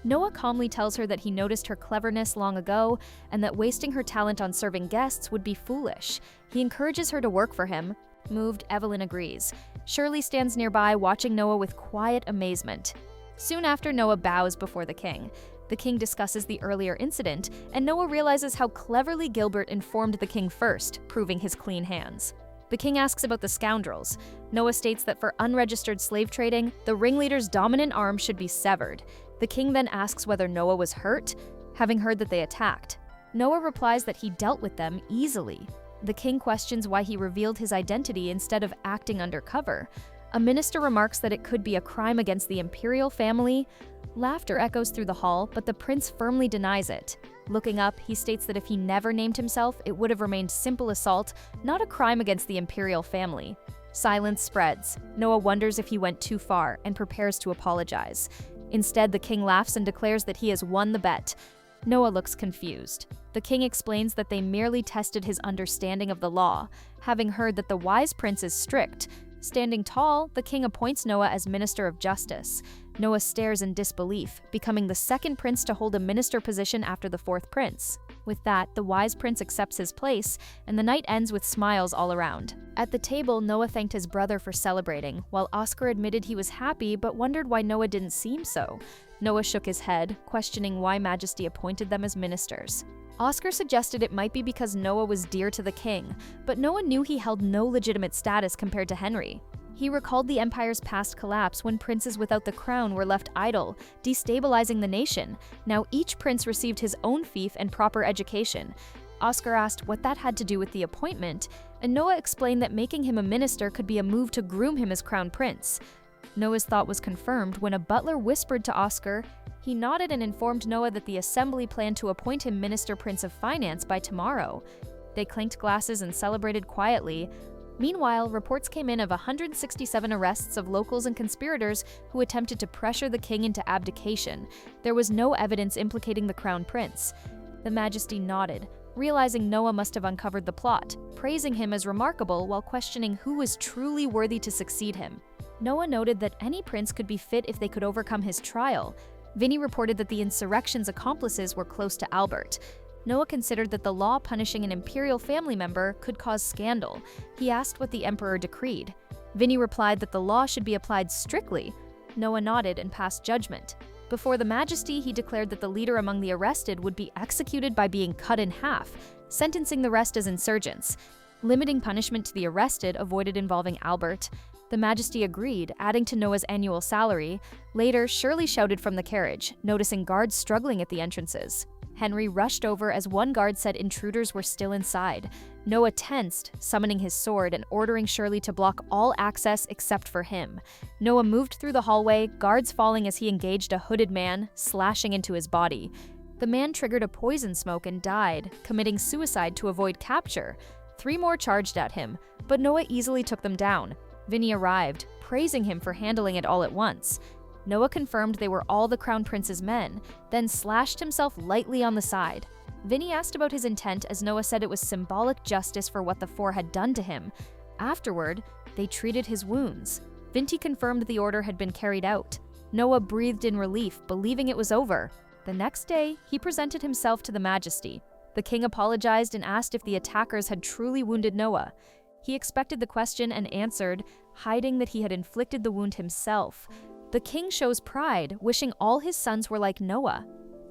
Noah calmly tells her that he noticed her cleverness long ago and that wasting her talent on serving guests would be foolish. He encourages her to work for him. Moved, Evelyn agrees. Shirley stands nearby, watching Noah with quiet amazement. Soon after, Noah bows before the king. The king discusses the earlier incident, and Noah realizes how cleverly Gilbert informed the king first, proving his clean hands. The king asks about the scoundrels. Noah states that for unregistered slave trading, the ringleader's dominant arm should be severed. The king then asks whether Noah was hurt, having heard that they attacked. Noah replies that he dealt with them easily. The king questions why he revealed his identity instead of acting undercover. A minister remarks that it could be a crime against the imperial family. Laughter echoes through the hall, but the prince firmly denies it. Looking up, he states that if he never named himself, it would have remained simple assault, not a crime against the imperial family. Silence spreads. Noah wonders if he went too far and prepares to apologize. Instead, the king laughs and declares that he has won the bet. Noah looks confused. The king explains that they merely tested his understanding of the law, having heard that the wise prince is strict. Standing tall, the king appoints Noah as minister of justice. Noah stares in disbelief, becoming the second prince to hold a minister position after the fourth prince. With that, the wise prince accepts his place, and the night ends with smiles all around. At the table, Noah thanked his brother for celebrating, while Oscar admitted he was happy but wondered why Noah didn't seem so. Noah shook his head, questioning why Majesty appointed them as ministers. Oscar suggested it might be because Noah was dear to the king, but Noah knew he held no legitimate status compared to Henry. He recalled the empire's past collapse when princes without the crown were left idle, destabilizing the nation. Now each prince received his own fief and proper education. Oscar asked what that had to do with the appointment, and Noah explained that making him a minister could be a move to groom him as crown prince. Noah's thought was confirmed when a butler whispered to Oscar. He nodded and informed Noah that the assembly planned to appoint him Minister Prince of Finance by tomorrow. They clinked glasses and celebrated quietly. Meanwhile, reports came in of 167 arrests of locals and conspirators who attempted to pressure the king into abdication. There was no evidence implicating the crown prince. The Majesty nodded, realizing Noah must have uncovered the plot, praising him as remarkable while questioning who was truly worthy to succeed him. Noah noted that any prince could be fit if they could overcome his trial. Vinny reported that the insurrection's accomplices were close to Albert. Noah considered that the law punishing an imperial family member could cause scandal. He asked what the emperor decreed. Vinny replied that the law should be applied strictly. Noah nodded and passed judgment. Before the Majesty, he declared that the leader among the arrested would be executed by being cut in half, sentencing the rest as insurgents. Limiting punishment to the arrested avoided involving Albert. The Majesty agreed, adding to Noah's annual salary. Later, Shirley shouted from the carriage, noticing guards struggling at the entrances. Henry rushed over as one guard said intruders were still inside. Noah tensed, summoning his sword and ordering Shirley to block all access except for him. Noah moved through the hallway, guards falling as he engaged a hooded man, slashing into his body. The man triggered a poison smoke and died, committing suicide to avoid capture. 3 more charged at him, but Noah easily took them down. Vinny arrived, praising him for handling it all at once. Noah confirmed they were all the Crown Prince's men, then slashed himself lightly on the side. Vinny asked about his intent as Noah said it was symbolic justice for what the 4 had done to him. Afterward, they treated his wounds. Vinty confirmed the order had been carried out. Noah breathed in relief, believing it was over. The next day, he presented himself to the Majesty. The king apologized and asked if the attackers had truly wounded Noah. He expected the question and answered, hiding that he had inflicted the wound himself. The king shows pride, wishing all his sons were like Noah.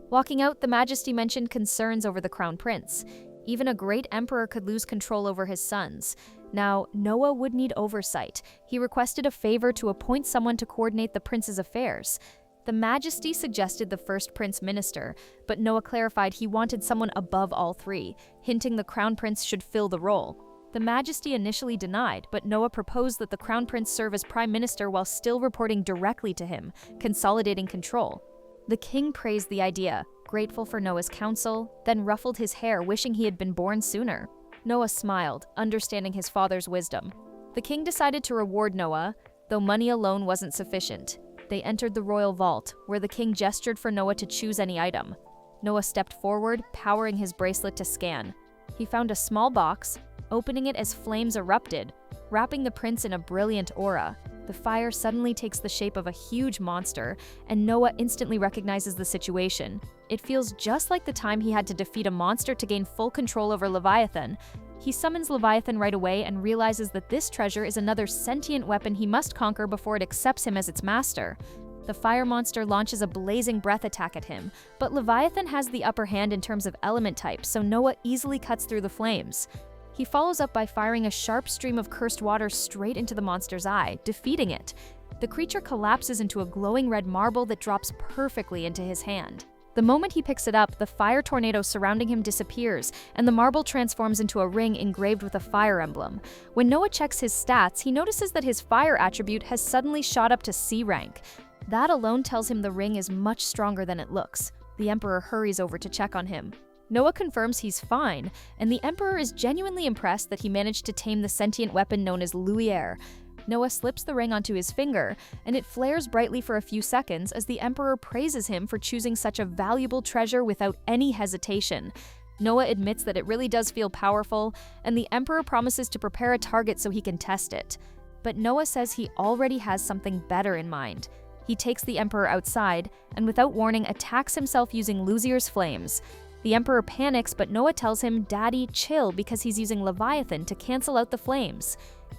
Walking out, the Majesty mentioned concerns over the Crown Prince. Even a great emperor could lose control over his sons. Now, Noah would need oversight. He requested a favor to appoint someone to coordinate the prince's affairs. The Majesty suggested the first prince minister, but Noah clarified he wanted someone above all 3, hinting the Crown Prince should fill the role. The Majesty initially denied, but Noah proposed that the Crown Prince serve as prime minister while still reporting directly to him, consolidating control. The king praised the idea, grateful for Noah's counsel, then ruffled his hair, wishing he had been born sooner. Noah smiled, understanding his father's wisdom. The king decided to reward Noah, though money alone wasn't sufficient. They entered the royal vault, where the king gestured for Noah to choose any item. Noah stepped forward, powering his bracelet to scan. He found a small box, opening it as flames erupted, wrapping the prince in a brilliant aura. The fire suddenly takes the shape of a huge monster, and Noah instantly recognizes the situation. It feels just like the time he had to defeat a monster to gain full control over Leviathan. He summons Leviathan right away and realizes that this treasure is another sentient weapon he must conquer before it accepts him as its master. The fire monster launches a blazing breath attack at him, but Leviathan has the upper hand in terms of element type, so Noah easily cuts through the flames. He follows up by firing a sharp stream of cursed water straight into the monster's eye, defeating it. The creature collapses into a glowing red marble that drops perfectly into his hand. The moment he picks it up, the fire tornado surrounding him disappears, and the marble transforms into a ring engraved with a fire emblem. When Noah checks his stats, he notices that his fire attribute has suddenly shot up to C rank. That alone tells him the ring is much stronger than it looks. The Emperor hurries over to check on him. Noah confirms he's fine, and the Emperor is genuinely impressed that he managed to tame the sentient weapon known as Lumiere. Noah slips the ring onto his finger, and it flares brightly for a few seconds as the Emperor praises him for choosing such a valuable treasure without any hesitation. Noah admits that it really does feel powerful, and the Emperor promises to prepare a target so he can test it. But Noah says he already has something better in mind. He takes the Emperor outside, and without warning attacks himself using Lumiere's flames. The Emperor panics, but Noah tells him, "Daddy, chill," because he's using Leviathan to cancel out the flames.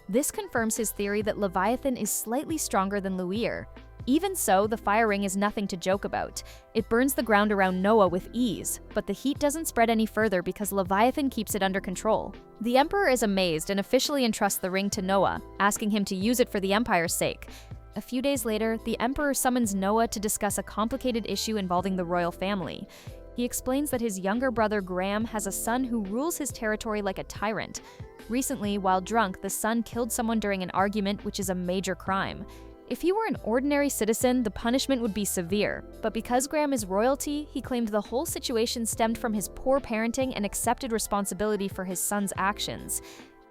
This confirms his theory that Leviathan is slightly stronger than Lumiere. Even so, the fire ring is nothing to joke about. It burns the ground around Noah with ease, but the heat doesn't spread any further because Leviathan keeps it under control. The Emperor is amazed and officially entrusts the ring to Noah, asking him to use it for the Empire's sake. A few days later, the Emperor summons Noah to discuss a complicated issue involving the royal family. He explains that his younger brother Graham has a son who rules his territory like a tyrant. Recently, while drunk, the son killed someone during an argument, which is a major crime. If he were an ordinary citizen, the punishment would be severe, but because Graham is royalty, he claimed the whole situation stemmed from his poor parenting and accepted responsibility for his son's actions.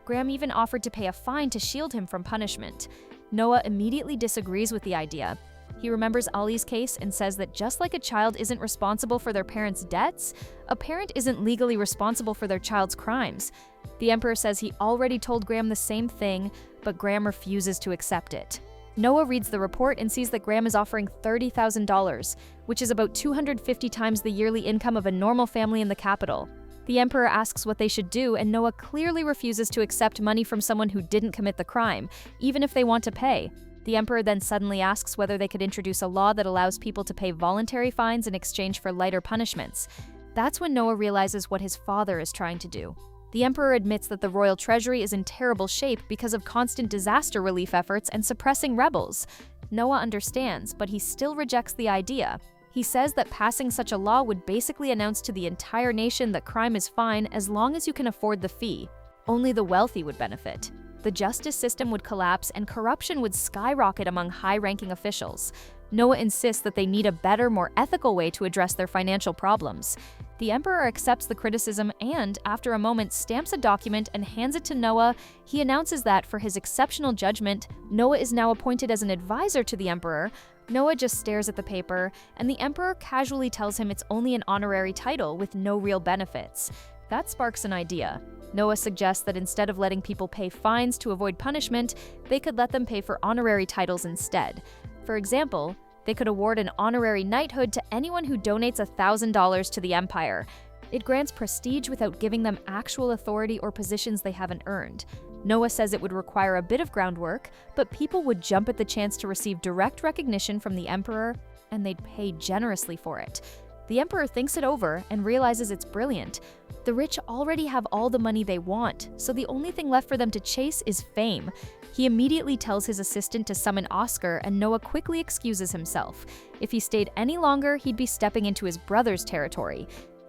Graham even offered to pay a fine to shield him from punishment. Noah immediately disagrees with the idea. He remembers Ali's case and says that just like a child isn't responsible for their parents' debts, a parent isn't legally responsible for their child's crimes. The Emperor says he already told Graham the same thing, but Graham refuses to accept it. Noah reads the report and sees that Graham is offering $30,000, which is about 250 times the yearly income of a normal family in the capital. The Emperor asks what they should do, and Noah clearly refuses to accept money from someone who didn't commit the crime, even if they want to pay. The emperor then suddenly asks whether they could introduce a law that allows people to pay voluntary fines in exchange for lighter punishments. That's when Noah realizes what his father is trying to do. The emperor admits that the royal treasury is in terrible shape because of constant disaster relief efforts and suppressing rebels. Noah understands, but he still rejects the idea. He says that passing such a law would basically announce to the entire nation that crime is fine as long as you can afford the fee. Only the wealthy would benefit. The justice system would collapse and corruption would skyrocket among high-ranking officials. Noah insists that they need a better, more ethical way to address their financial problems. The emperor accepts the criticism and, after a moment, stamps a document and hands it to Noah. He announces that, for his exceptional judgment, Noah is now appointed as an advisor to the emperor. Noah just stares at the paper, and the emperor casually tells him it's only an honorary title with no real benefits. That sparks an idea. Noah suggests that instead of letting people pay fines to avoid punishment, they could let them pay for honorary titles instead. For example, they could award an honorary knighthood to anyone who donates $1,000 to the empire. It grants prestige without giving them actual authority or positions they haven't earned. Noah says it would require a bit of groundwork, but people would jump at the chance to receive direct recognition from the emperor, and they'd pay generously for it. The emperor thinks it over and realizes it's brilliant. The rich already have all the money they want, so the only thing left for them to chase is fame. He immediately tells his assistant to summon Oscar, and Noah quickly excuses himself. If he stayed any longer, he'd be stepping into his brother's territory.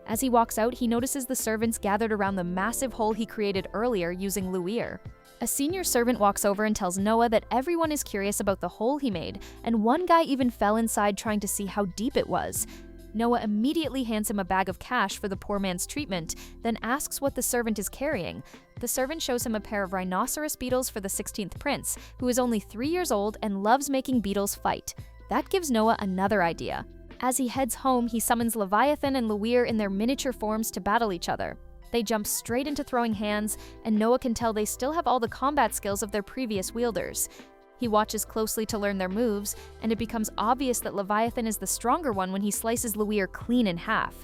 As he walks out, he notices the servants gathered around the massive hole he created earlier using Luire. A senior servant walks over and tells Noah that everyone is curious about the hole he made, and one guy even fell inside trying to see how deep it was. Noah immediately hands him a bag of cash for the poor man's treatment, then asks what the servant is carrying. The servant shows him a pair of rhinoceros beetles for the 16th prince, who is only 3 years old and loves making beetles fight. That gives Noah another idea. As he heads home, he summons Leviathan and Luire in their miniature forms to battle each other. They jump straight into throwing hands, and Noah can tell they still have all the combat skills of their previous wielders. He watches closely to learn their moves, and it becomes obvious that Leviathan is the stronger one when he slices Luire clean in half.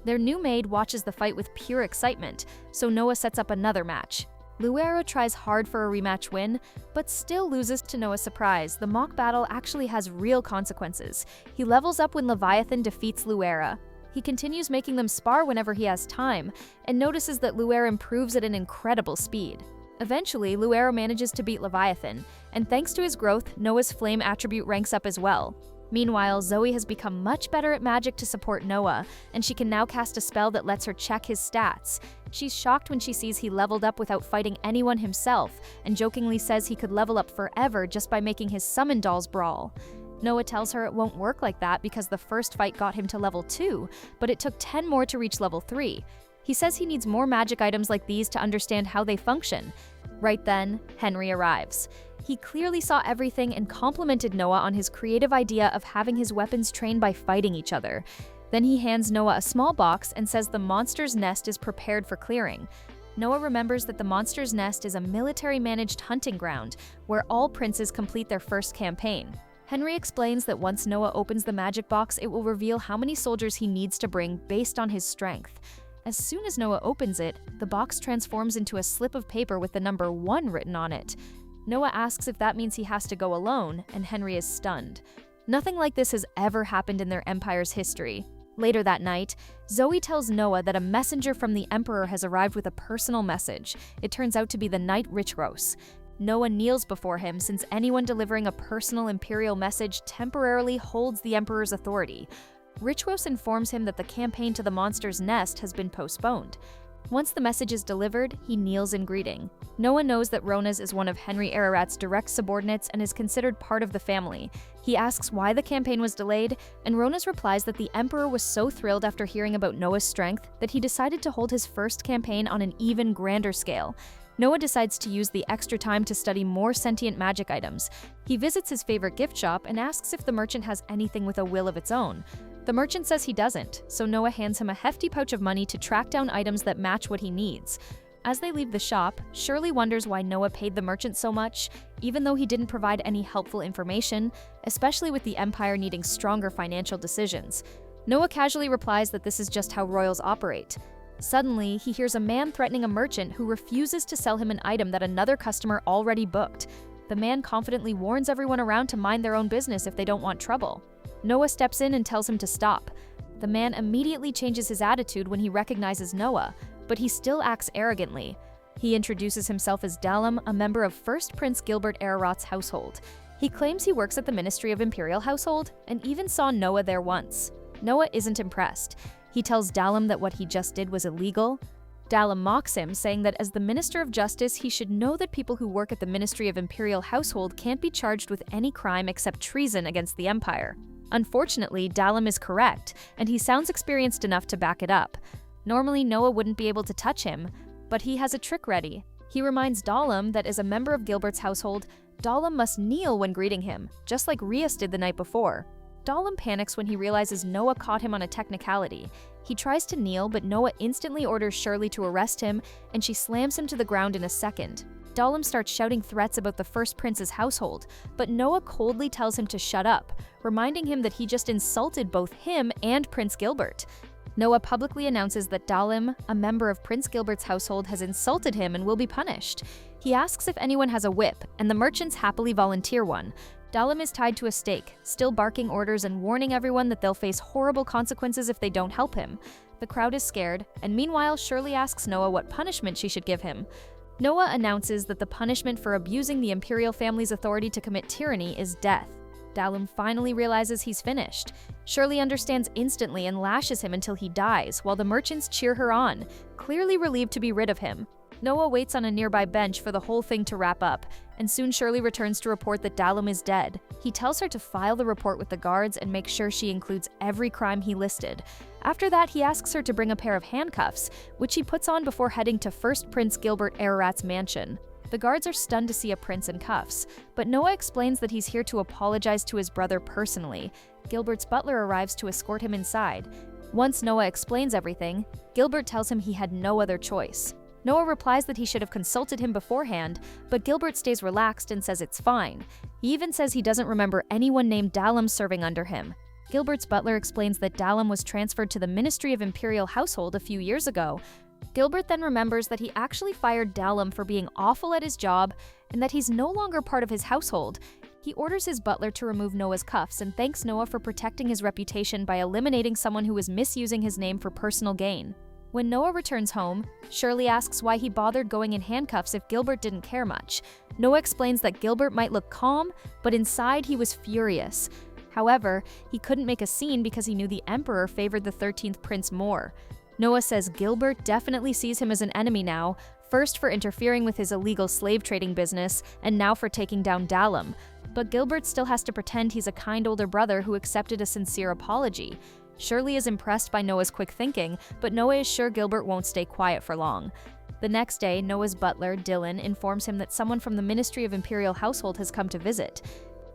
Their new maid watches the fight with pure excitement, so Noah sets up another match. Luire tries hard for a rematch win, but still loses to Noah's surprise. The mock battle actually has real consequences. He levels up when Leviathan defeats Luire. He continues making them spar whenever he has time, and notices that Luire improves at an incredible speed. Eventually, Luire manages to beat Leviathan, and thanks to his growth, Noah's flame attribute ranks up as well. Meanwhile, Zoe has become much better at magic to support Noah, and she can now cast a spell that lets her check his stats. She's shocked when she sees he leveled up without fighting anyone himself, and jokingly says he could level up forever just by making his summon dolls brawl. Noah tells her it won't work like that because the first fight got him to level 2, but it took 10 more to reach level 3. He says he needs more magic items like these to understand how they function. Right then, Henry arrives. He clearly saw everything and complimented Noah on his creative idea of having his weapons trained by fighting each other. Then he hands Noah a small box and says the monster's nest is prepared for clearing. Noah remembers that the monster's nest is a military-managed hunting ground where all princes complete their first campaign. Henry explains that once Noah opens the magic box, it will reveal how many soldiers he needs to bring based on his strength. As soon as Noah opens it, the box transforms into a slip of paper with the number 1 written on it. Noah asks if that means he has to go alone, and Henry is stunned. Nothing like this has ever happened in their empire's history. Later that night, Zoe tells Noah that a messenger from the emperor has arrived with a personal message. It turns out to be the knight Rizzes. Noah kneels before him since anyone delivering a personal imperial message temporarily holds the emperor's authority. Rizzes informs him that the campaign to the monster's nest has been postponed. Once the message is delivered, he kneels in greeting. Noah knows that Rizzes is one of Henry Ararat's direct subordinates and is considered part of the family. He asks why the campaign was delayed, and Rizzes replies that the emperor was so thrilled after hearing about Noah's strength that he decided to hold his first campaign on an even grander scale. Noah decides to use the extra time to study more sentient magic items. He visits his favorite gift shop and asks if the merchant has anything with a will of its own. The merchant says he doesn't, so Noah hands him a hefty pouch of money to track down items that match what he needs. As they leave the shop, Shirley wonders why Noah paid the merchant so much, even though he didn't provide any helpful information, especially with the Empire needing stronger financial decisions. Noah casually replies that this is just how royals operate. Suddenly, he hears a man threatening a merchant who refuses to sell him an item that another customer already booked. The man confidently warns everyone around to mind their own business if they don't want trouble. Noah steps in and tells him to stop. The man immediately changes his attitude when he recognizes Noah, but he still acts arrogantly. He introduces himself as Dalam, a member of First Prince Gilbert Ararat's household. He claims he works at the Ministry of Imperial Household and even saw Noah there once. Noah isn't impressed. He tells Dalam that what he just did was illegal. Dalam mocks him, saying that as the Minister of Justice, he should know that people who work at the Ministry of Imperial Household can't be charged with any crime except treason against the Empire. Unfortunately, Dalam is correct, and he sounds experienced enough to back it up. Normally, Noah wouldn't be able to touch him, but he has a trick ready. He reminds Dalam that as a member of Gilbert's household, Dalam must kneel when greeting him, just like Rizzes did the night before. Dalam panics when he realizes Noah caught him on a technicality. He tries to kneel, but Noah instantly orders Shirley to arrest him, and she slams him to the ground in a second. Dalam starts shouting threats about the First Prince's household, but Noah coldly tells him to shut up, reminding him that he just insulted both him and Prince Gilbert. Noah publicly announces that Dalam, a member of Prince Gilbert's household, has insulted him and will be punished. He asks if anyone has a whip, and the merchants happily volunteer one. Dalam is tied to a stake, still barking orders and warning everyone that they'll face horrible consequences if they don't help him. The crowd is scared, and meanwhile Shirley asks Noah what punishment she should give him. Noah announces that the punishment for abusing the imperial family's authority to commit tyranny is death. Dalam finally realizes he's finished. Shirley understands instantly and lashes him until he dies, while the merchants cheer her on, clearly relieved to be rid of him. Noah waits on a nearby bench for the whole thing to wrap up, and soon Shirley returns to report that Dalam is dead. He tells her to file the report with the guards and make sure she includes every crime he listed. After that, he asks her to bring a pair of handcuffs, which she puts on before heading to First Prince Gilbert Ararat's mansion. The guards are stunned to see a prince in cuffs, but Noah explains that he's here to apologize to his brother personally. Gilbert's butler arrives to escort him inside. Once Noah explains everything, Gilbert tells him he had no other choice. Noah replies that he should have consulted him beforehand, but Gilbert stays relaxed and says it's fine. He even says he doesn't remember anyone named Dalam serving under him. Gilbert's butler explains that Dalam was transferred to the Ministry of Imperial Household a few years ago. Gilbert then remembers that he actually fired Dalam for being awful at his job and that he's no longer part of his household. He orders his butler to remove Noah's cuffs and thanks Noah for protecting his reputation by eliminating someone who was misusing his name for personal gain. When Noah returns home, Shirley asks why he bothered going in handcuffs if Gilbert didn't care much. Noah explains that Gilbert might look calm, but inside he was furious. However, he couldn't make a scene because he knew the Emperor favored the 13th Prince more. Noah says Gilbert definitely sees him as an enemy now, first for interfering with his illegal slave trading business, and now for taking down Dalam. But Gilbert still has to pretend he's a kind older brother who accepted a sincere apology. Shirley is impressed by Noah's quick thinking, but Noah is sure Gilbert won't stay quiet for long. The next day, Noah's butler, Dylan, informs him that someone from the Ministry of Imperial Household has come to visit.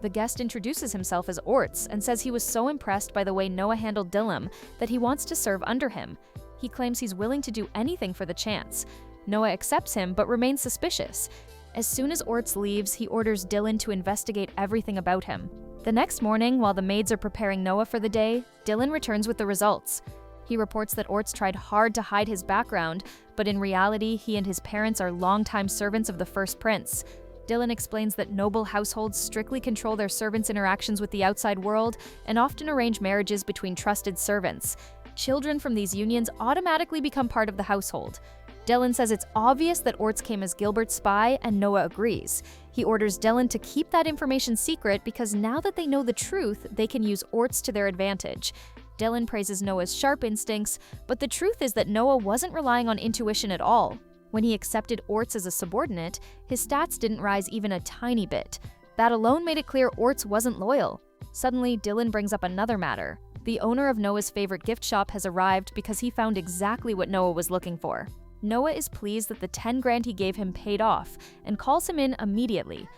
The guest introduces himself as Orts and says he was so impressed by the way Noah handled Dalam that he wants to serve under him. He claims he's willing to do anything for the chance. Noah accepts him but remains suspicious. As soon as Orts leaves, he orders Dylan to investigate everything about him. The next morning, while the maids are preparing Noah for the day, Dylan returns with the results. He reports that Orts tried hard to hide his background, but in reality, he and his parents are longtime servants of the First Prince. Dylan explains that noble households strictly control their servants' interactions with the outside world and often arrange marriages between trusted servants. Children from these unions automatically become part of the household. Dylan says it's obvious that Orts came as Gilbert's spy, and Noah agrees. He orders Dylan to keep that information secret because now that they know the truth, they can use Orts to their advantage. Dylan praises Noah's sharp instincts, but the truth is that Noah wasn't relying on intuition at all. When he accepted Orts as a subordinate, his stats didn't rise even a tiny bit. That alone made it clear Orts wasn't loyal. Suddenly, Dylan brings up another matter. The owner of Noah's favorite gift shop has arrived because he found exactly what Noah was looking for. Noah is pleased that the 10 grand he gave him paid off and calls him in immediately.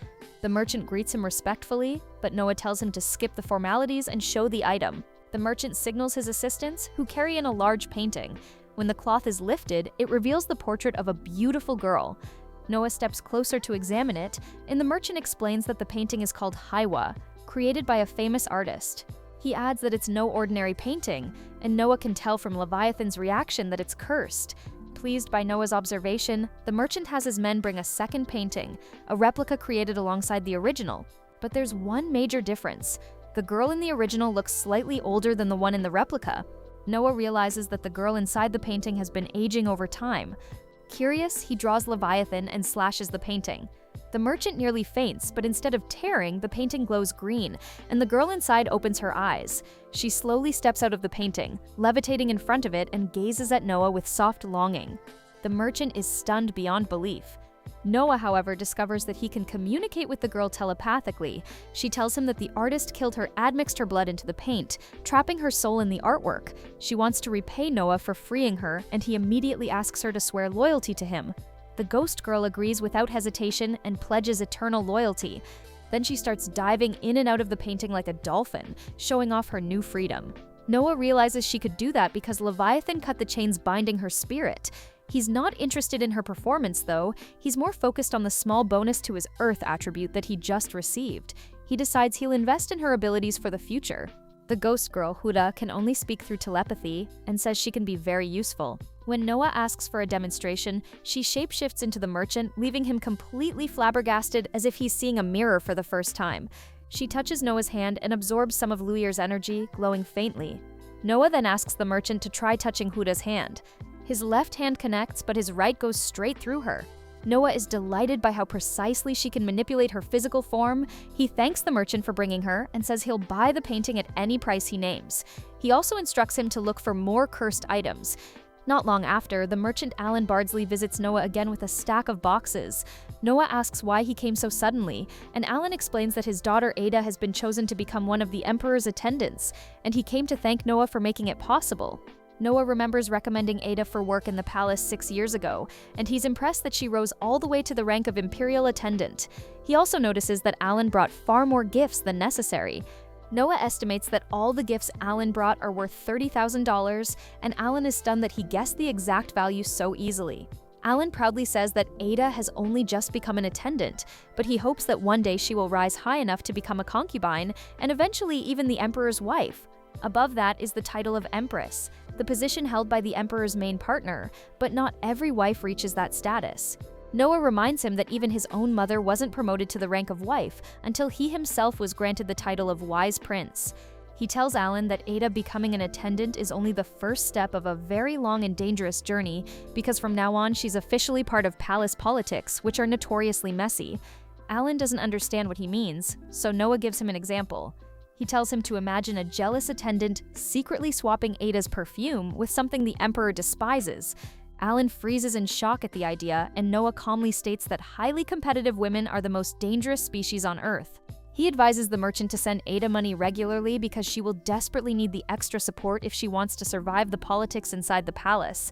The merchant greets him respectfully, but Noah tells him to skip the formalities and show the item. The merchant signals his assistants, who carry in a large painting. When the cloth is lifted, it reveals the portrait of a beautiful girl. Noah steps closer to examine it, and the merchant explains that the painting is called Haiwa, created by a famous artist. He adds that it's no ordinary painting, and Noah can tell from Leviathan's reaction that it's cursed. Pleased by Noah's observation, the merchant has his men bring a second painting, a replica created alongside the original. But there's one major difference. The girl in the original looks slightly older than the one in the replica. Noah realizes that the girl inside the painting has been aging over time. Curious, he draws Leviathan and slashes the painting. The merchant nearly faints, but instead of tearing, the painting glows green, and the girl inside opens her eyes. She slowly steps out of the painting, levitating in front of it, and gazes at Noah with soft longing. The merchant is stunned beyond belief. Noah, however, discovers that he can communicate with the girl telepathically. She tells him that the artist killed her, admixed her blood into the paint, trapping her soul in the artwork. She wants to repay Noah for freeing her, and he immediately asks her to swear loyalty to him. The ghost girl agrees without hesitation and pledges eternal loyalty. Then she starts diving in and out of the painting like a dolphin, showing off her new freedom. Noah realizes she could do that because Leviathan cut the chains binding her spirit. He's not interested in her performance, though. He's more focused on the small bonus to his Earth attribute that he just received. He decides he'll invest in her abilities for the future. The ghost girl, Huda, can only speak through telepathy and says she can be very useful. When Noah asks for a demonstration, she shapeshifts into the merchant, leaving him completely flabbergasted as if he's seeing a mirror for the first time. She touches Noah's hand and absorbs some of Luir's energy, glowing faintly. Noah then asks the merchant to try touching Huda's hand. His left hand connects, but his right goes straight through her. Noah is delighted by how precisely she can manipulate her physical form. He thanks the merchant for bringing her and says he'll buy the painting at any price he names. He also instructs him to look for more cursed items. Not long after, the merchant Alan Bardsley visits Noah again with a stack of boxes. Noah asks why he came so suddenly, and Alan explains that his daughter Ada has been chosen to become one of the Emperor's attendants, and he came to thank Noah for making it possible. Noah remembers recommending Ada for work in the palace 6 years ago, and he's impressed that she rose all the way to the rank of Imperial Attendant. He also notices that Alan brought far more gifts than necessary. Noah estimates that all the gifts Alan brought are worth $30,000, and Alan is stunned that he guessed the exact value so easily. Alan proudly says that Ada has only just become an attendant, but he hopes that one day she will rise high enough to become a concubine, and eventually even the Emperor's wife. Above that is the title of Empress, the position held by the Emperor's main partner, but not every wife reaches that status. Noah reminds him that even his own mother wasn't promoted to the rank of wife until he himself was granted the title of Wise Prince. He tells Alan that Ada becoming an attendant is only the first step of a very long and dangerous journey, because from now on she's officially part of palace politics, which are notoriously messy. Alan doesn't understand what he means, so Noah gives him an example. He tells him to imagine a jealous attendant secretly swapping Ada's perfume with something the Emperor despises. Alan freezes in shock at the idea, and Noah calmly states that highly competitive women are the most dangerous species on Earth. He advises the merchant to send Ada money regularly because she will desperately need the extra support if she wants to survive the politics inside the palace.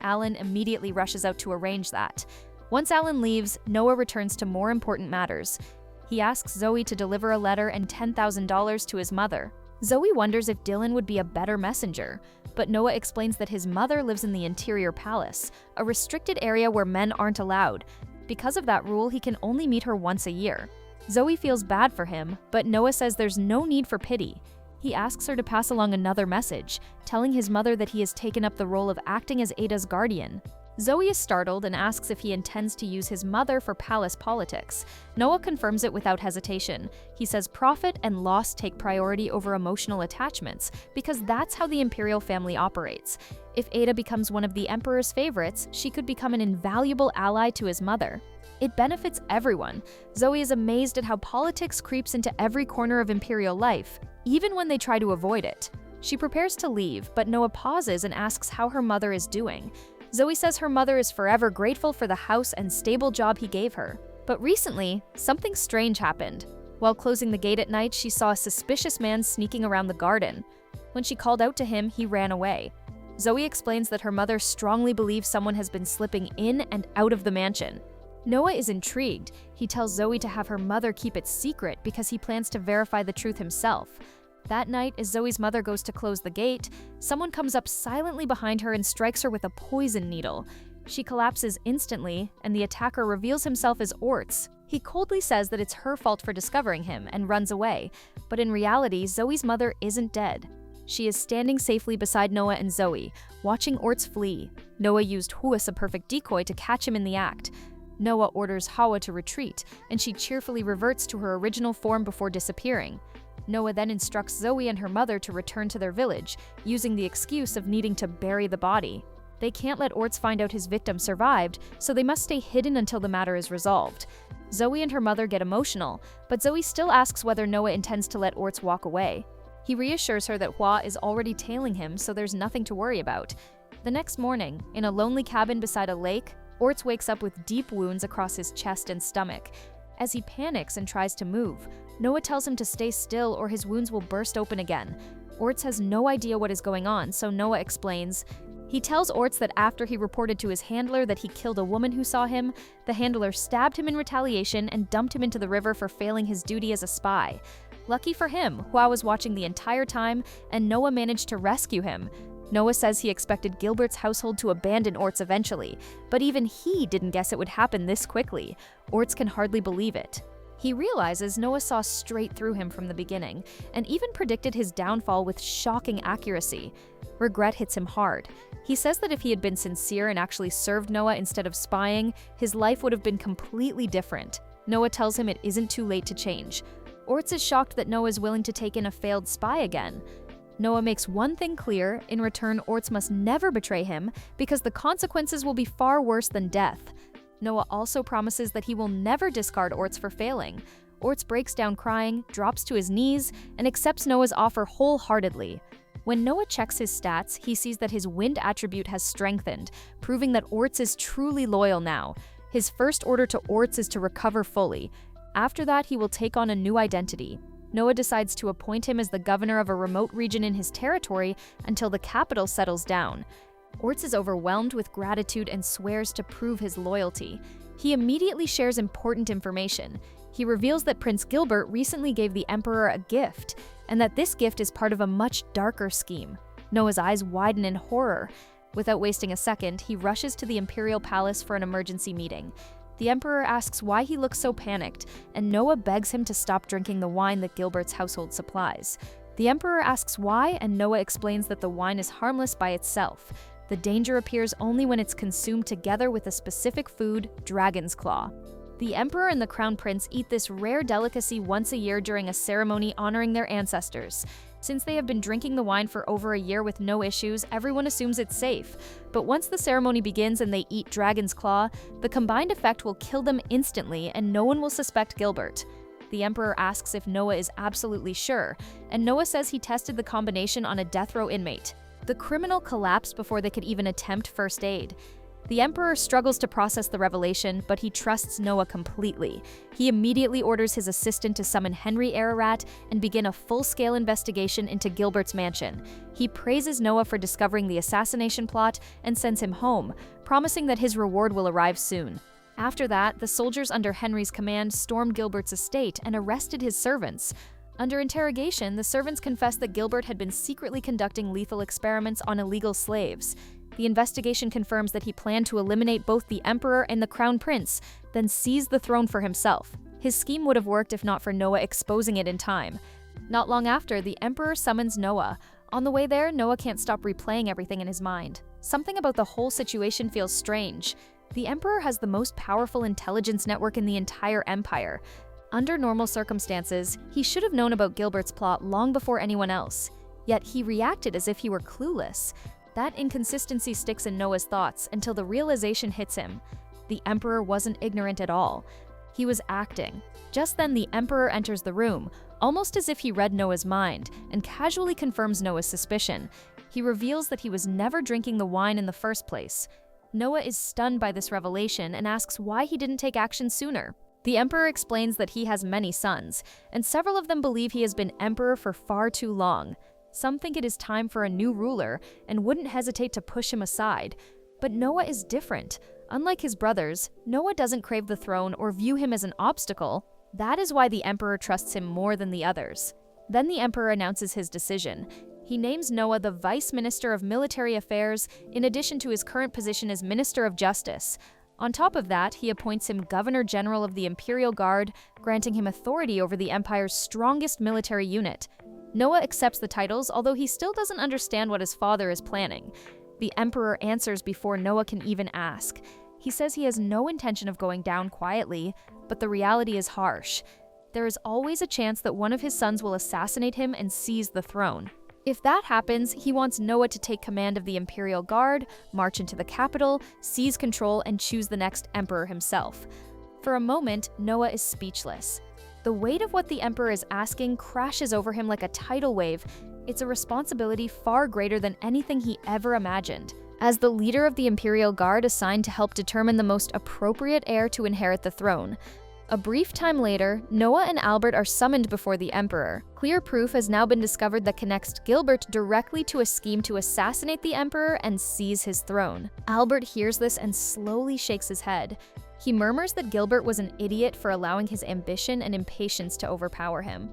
Alan immediately rushes out to arrange that. Once Alan leaves, Noah returns to more important matters. He asks Zoe to deliver a letter and $10,000 to his mother. Zoe wonders if Dylan would be a better messenger, but Noah explains that his mother lives in the interior palace, a restricted area where men aren't allowed. Because of that rule, he can only meet her once a year. Zoe feels bad for him, but Noah says there's no need for pity. He asks her to pass along another message, telling his mother that he has taken up the role of acting as Ada's guardian. Zoe is startled and asks if he intends to use his mother for palace politics. Noah confirms it without hesitation. He says profit and loss take priority over emotional attachments, because that's how the imperial family operates. If Ada becomes one of the Emperor's favorites, she could become an invaluable ally to his mother. It benefits everyone. Zoe is amazed at how politics creeps into every corner of imperial life, even when they try to avoid it. She prepares to leave, but Noah pauses and asks how her mother is doing. Zoe says her mother is forever grateful for the house and stable job he gave her. But recently, something strange happened. While closing the gate at night, she saw a suspicious man sneaking around the garden. When she called out to him, he ran away. Zoe explains that her mother strongly believes someone has been slipping in and out of the mansion. Noah is intrigued. He tells Zoe to have her mother keep it secret because he plans to verify the truth himself. That night, as Zoe's mother goes to close the gate, someone comes up silently behind her and strikes her with a poison needle. She collapses instantly, and the attacker reveals himself as Orts. He coldly says that it's her fault for discovering him and runs away, but in reality, Zoe's mother isn't dead. She is standing safely beside Noah and Zoe, watching Orts flee. Noah used Hua, a perfect decoy, to catch him in the act. Noah orders Hawa to retreat, and she cheerfully reverts to her original form before disappearing. Noah then instructs Zoe and her mother to return to their village, using the excuse of needing to bury the body. They can't let Orts find out his victim survived, so they must stay hidden until the matter is resolved. Zoe and her mother get emotional, but Zoe still asks whether Noah intends to let Orts walk away. He reassures her that Hua is already tailing him, so there's nothing to worry about. The next morning, in a lonely cabin beside a lake, Orts wakes up with deep wounds across his chest and stomach. As he panics and tries to move, Noah tells him to stay still or his wounds will burst open again. Orts has no idea what is going on, so Noah explains. He tells Orts that after he reported to his handler that he killed a woman who saw him, the handler stabbed him in retaliation and dumped him into the river for failing his duty as a spy. Lucky for him, Hua was watching the entire time, and Noah managed to rescue him. Noah says he expected Gilbert's household to abandon Orts eventually, but even he didn't guess it would happen this quickly. Orts can hardly believe it. He realizes Noah saw straight through him from the beginning, and even predicted his downfall with shocking accuracy. Regret hits him hard. He says that if he had been sincere and actually served Noah instead of spying, his life would have been completely different. Noah tells him it isn't too late to change. Orts is shocked that Noah is willing to take in a failed spy again. Noah makes one thing clear: in return, Orts must never betray him because the consequences will be far worse than death. Noah also promises that he will never discard Orts for failing. Orts breaks down crying, drops to his knees, and accepts Noah's offer wholeheartedly. When Noah checks his stats, he sees that his wind attribute has strengthened, proving that Orts is truly loyal now. His first order to Orts is to recover fully. After that, he will take on a new identity. Noah decides to appoint him as the governor of a remote region in his territory until the capital settles down. Orts is overwhelmed with gratitude and swears to prove his loyalty. He immediately shares important information. He reveals that Prince Gilbert recently gave the Emperor a gift, and that this gift is part of a much darker scheme. Noah's eyes widen in horror. Without wasting a second, he rushes to the Imperial Palace for an emergency meeting. The Emperor asks why he looks so panicked, and Noah begs him to stop drinking the wine that Gilbert's household supplies. The Emperor asks why, and Noah explains that the wine is harmless by itself. The danger appears only when it's consumed together with a specific food, dragon's claw. The Emperor and the Crown Prince eat this rare delicacy once a year during a ceremony honoring their ancestors. Since they have been drinking the wine for over a year with no issues, everyone assumes it's safe. But once the ceremony begins and they eat dragon's claw, the combined effect will kill them instantly and no one will suspect Gilbert. The Emperor asks if Noah is absolutely sure, and Noah says he tested the combination on a death row inmate. The criminal collapsed before they could even attempt first aid. The Emperor struggles to process the revelation, but he trusts Noah completely. He immediately orders his assistant to summon Henry Ararat and begin a full-scale investigation into Gilbert's mansion. He praises Noah for discovering the assassination plot and sends him home, promising that his reward will arrive soon. After that, the soldiers under Henry's command stormed Gilbert's estate and arrested his servants. Under interrogation, the servants confessed that Gilbert had been secretly conducting lethal experiments on illegal slaves. The investigation confirms that he planned to eliminate both the Emperor and the Crown Prince, then seize the throne for himself. His scheme would have worked if not for Noah exposing it in time. Not long after, the Emperor summons Noah. On the way there, Noah can't stop replaying everything in his mind. Something about the whole situation feels strange. The Emperor has the most powerful intelligence network in the entire empire. Under normal circumstances, he should have known about Gilbert's plot long before anyone else. Yet he reacted as if he were clueless. That inconsistency sticks in Noah's thoughts until the realization hits him. The Emperor wasn't ignorant at all. He was acting. Just then, the Emperor enters the room, almost as if he read Noah's mind, and casually confirms Noah's suspicion. He reveals that he was never drinking the wine in the first place. Noah is stunned by this revelation and asks why he didn't take action sooner. The Emperor explains that he has many sons, and several of them believe he has been Emperor for far too long. Some think it is time for a new ruler and wouldn't hesitate to push him aside. But Noah is different. Unlike his brothers, Noah doesn't crave the throne or view him as an obstacle. That is why the Emperor trusts him more than the others. Then the Emperor announces his decision. He names Noah the Vice Minister of Military Affairs in addition to his current position as Minister of Justice. On top of that, he appoints him Governor General of the Imperial Guard, granting him authority over the Empire's strongest military unit. Noah accepts the titles, although he still doesn't understand what his father is planning. The Emperor answers before Noah can even ask. He says he has no intention of going down quietly, but the reality is harsh. There is always a chance that one of his sons will assassinate him and seize the throne. If that happens, he wants Noah to take command of the Imperial Guard, march into the capital, seize control, and choose the next emperor himself. For a moment, Noah is speechless. The weight of what the Emperor is asking crashes over him like a tidal wave. It's a responsibility far greater than anything he ever imagined. As the leader of the Imperial Guard assigned to help determine the most appropriate heir to inherit the throne, a brief time later, Noah and Albert are summoned before the Emperor. Clear proof has now been discovered that connects Gilbert directly to a scheme to assassinate the Emperor and seize his throne. Albert hears this and slowly shakes his head. He murmurs that Gilbert was an idiot for allowing his ambition and impatience to overpower him.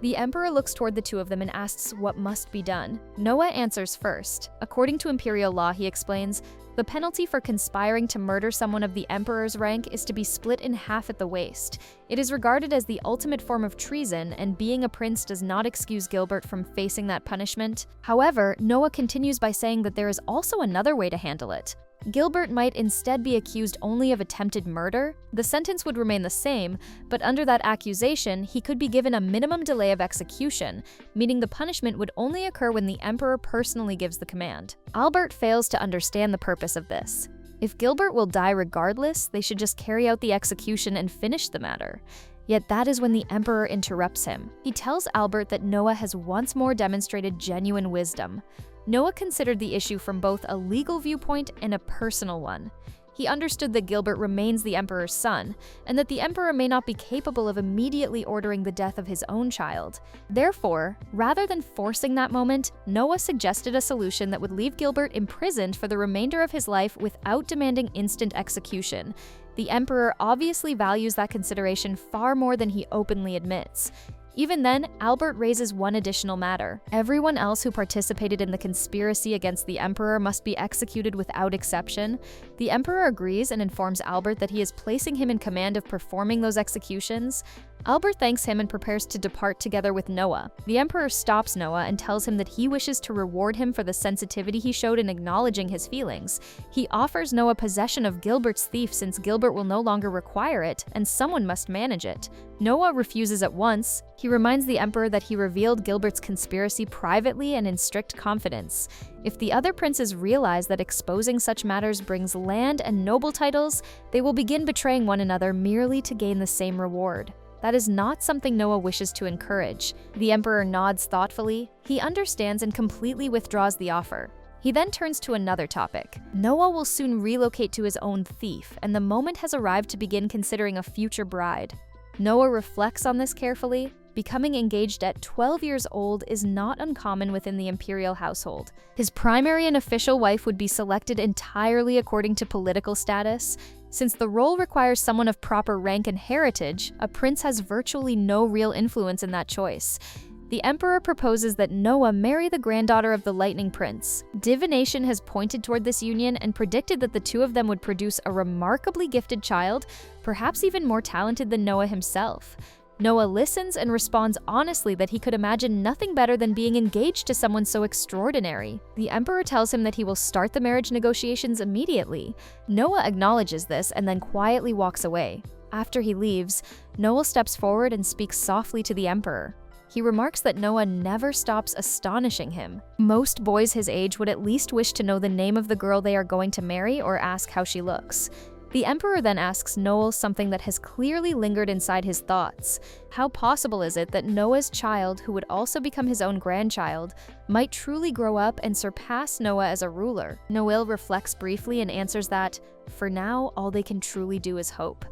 The Emperor looks toward the two of them and asks what must be done. Noah answers first. According to Imperial law, he explains, the penalty for conspiring to murder someone of the Emperor's rank is to be split in half at the waist. It is regarded as the ultimate form of treason, and being a prince does not excuse Gilbert from facing that punishment. However, Noah continues by saying that there is also another way to handle it. Gilbert might instead be accused only of attempted murder. The sentence would remain the same, but under that accusation, he could be given a minimum delay of execution, meaning the punishment would only occur when the Emperor personally gives the command. Albert fails to understand the purpose of this. If Gilbert will die regardless, they should just carry out the execution and finish the matter. Yet that is when the Emperor interrupts him. He tells Albert that Noah has once more demonstrated genuine wisdom. Noah considered the issue from both a legal viewpoint and a personal one. He understood that Gilbert remains the Emperor's son, and that the Emperor may not be capable of immediately ordering the death of his own child. Therefore, rather than forcing that moment, Noah suggested a solution that would leave Gilbert imprisoned for the remainder of his life without demanding instant execution. The Emperor obviously values that consideration far more than he openly admits. Even then, Albert raises one additional matter. Everyone else who participated in the conspiracy against the Emperor must be executed without exception. The Emperor agrees and informs Albert that he is placing him in command of performing those executions. Albert thanks him and prepares to depart together with Noah. The Emperor stops Noah and tells him that he wishes to reward him for the sensitivity he showed in acknowledging his feelings. He offers Noah possession of Gilbert's thief since Gilbert will no longer require it, and someone must manage it. Noah refuses at once. He reminds the Emperor that he revealed Gilbert's conspiracy privately and in strict confidence. If the other princes realize that exposing such matters brings land and noble titles, they will begin betraying one another merely to gain the same reward. That is not something Noah wishes to encourage. The Emperor nods thoughtfully. He understands and completely withdraws the offer. He then turns to another topic. Noah will soon relocate to his own thief, and the moment has arrived to begin considering a future bride. Noah reflects on this carefully. Becoming engaged at 12 years old is not uncommon within the imperial household. His primary and official wife would be selected entirely according to political status. Since the role requires someone of proper rank and heritage, a prince has virtually no real influence in that choice. The Emperor proposes that Noah marry the granddaughter of the Lightning Prince. Divination has pointed toward this union and predicted that the two of them would produce a remarkably gifted child, perhaps even more talented than Noah himself. Noah listens and responds honestly that he could imagine nothing better than being engaged to someone so extraordinary. The Emperor tells him that he will start the marriage negotiations immediately. Noah acknowledges this and then quietly walks away. After he leaves, Noah steps forward and speaks softly to the Emperor. He remarks that Noah never stops astonishing him. Most boys his age would at least wish to know the name of the girl they are going to marry or ask how she looks. The Emperor then asks Noah something that has clearly lingered inside his thoughts. How possible is it that Noah's child, who would also become his own grandchild, might truly grow up and surpass Noah as a ruler? Noah reflects briefly and answers that, for now, all they can truly do is hope.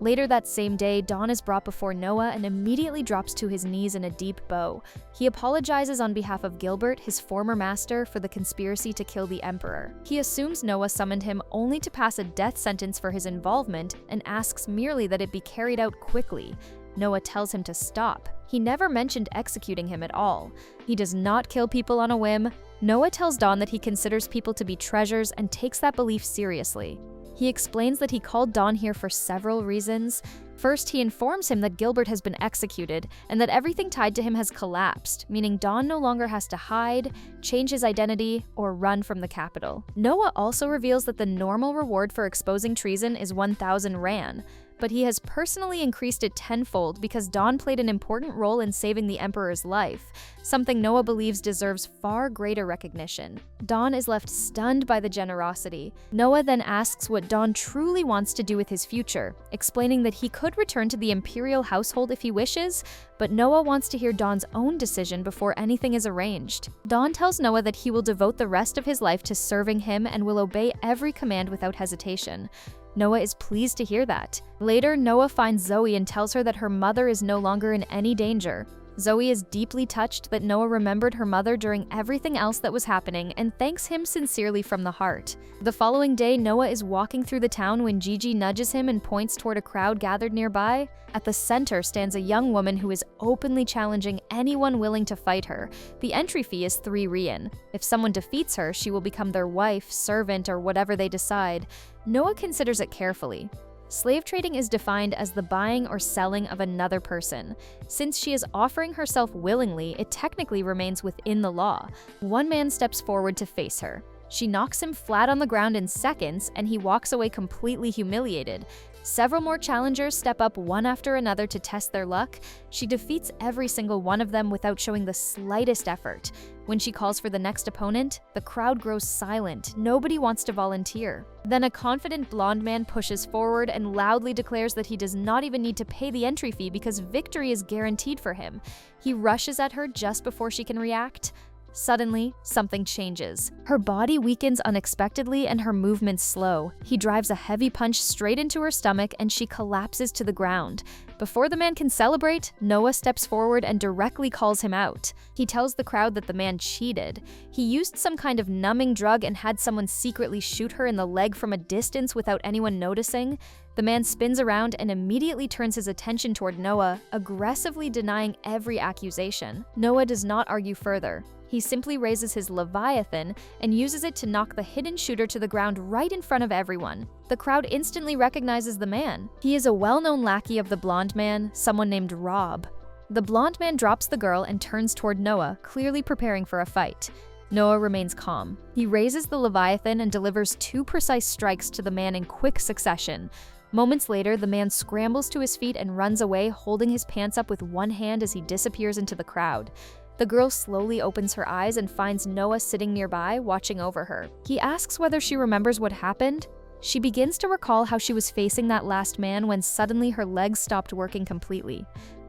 Later that same day, Dawn is brought before Noah and immediately drops to his knees in a deep bow. He apologizes on behalf of Gilbert, his former master, for the conspiracy to kill the Emperor. He assumes Noah summoned him only to pass a death sentence for his involvement and asks merely that it be carried out quickly. Noah tells him to stop. He never mentioned executing him at all. He does not kill people on a whim. Noah tells Dawn that he considers people to be treasures and takes that belief seriously. He explains that he called Don here for several reasons. First, he informs him that Gilbert has been executed and that everything tied to him has collapsed, meaning Don no longer has to hide, change his identity, or run from the capital. Noah also reveals that the normal reward for exposing treason is 1,000 Ran, but he has personally increased it tenfold because Don played an important role in saving the Emperor's life, something Noah believes deserves far greater recognition. Don is left stunned by the generosity. Noah then asks what Don truly wants to do with his future, explaining that he could return to the Imperial household if he wishes, but Noah wants to hear Don's own decision before anything is arranged. Don tells Noah that he will devote the rest of his life to serving him and will obey every command without hesitation. Noah is pleased to hear that. Later, Noah finds Zoe and tells her that her mother is no longer in any danger. Zoe is deeply touched that Noah remembered her mother during everything else that was happening and thanks him sincerely from the heart. The following day, Noah is walking through the town when Gigi nudges him and points toward a crowd gathered nearby. At the center stands a young woman who is openly challenging anyone willing to fight her. The entry fee is 3 Rian. If someone defeats her, she will become their wife, servant, or whatever they decide. Noah considers it carefully. Slave trading is defined as the buying or selling of another person. Since she is offering herself willingly, it technically remains within the law. One man steps forward to face her. She knocks him flat on the ground in seconds, and he walks away completely humiliated. Several more challengers step up one after another to test their luck. She defeats every single one of them without showing the slightest effort. When she calls for the next opponent, the crowd grows silent. Nobody wants to volunteer. Then a confident blonde man pushes forward and loudly declares that he does not even need to pay the entry fee because victory is guaranteed for him. He rushes at her just before she can react. Suddenly, something changes. Her body weakens unexpectedly and her movements slow. He drives a heavy punch straight into her stomach and she collapses to the ground. Before the man can celebrate, Noah steps forward and directly calls him out. He tells the crowd that the man cheated. He used some kind of numbing drug and had someone secretly shoot her in the leg from a distance without anyone noticing. The man spins around and immediately turns his attention toward Noah, aggressively denying every accusation. Noah does not argue further. He simply raises his Leviathan and uses it to knock the hidden shooter to the ground right in front of everyone. The crowd instantly recognizes the man. He is a well-known lackey of the blonde man, someone named Rob. The blonde man drops the girl and turns toward Noah, clearly preparing for a fight. Noah remains calm. He raises the Leviathan and delivers 2 precise strikes to the man in quick succession. Moments later, the man scrambles to his feet and runs away, holding his pants up with one hand as he disappears into the crowd. The girl slowly opens her eyes and finds Noah sitting nearby, watching over her. He asks whether she remembers what happened. She begins to recall how she was facing that last man when suddenly her legs stopped working completely.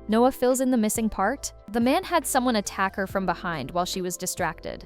Noah fills in the missing part. The man had someone attack her from behind while she was distracted.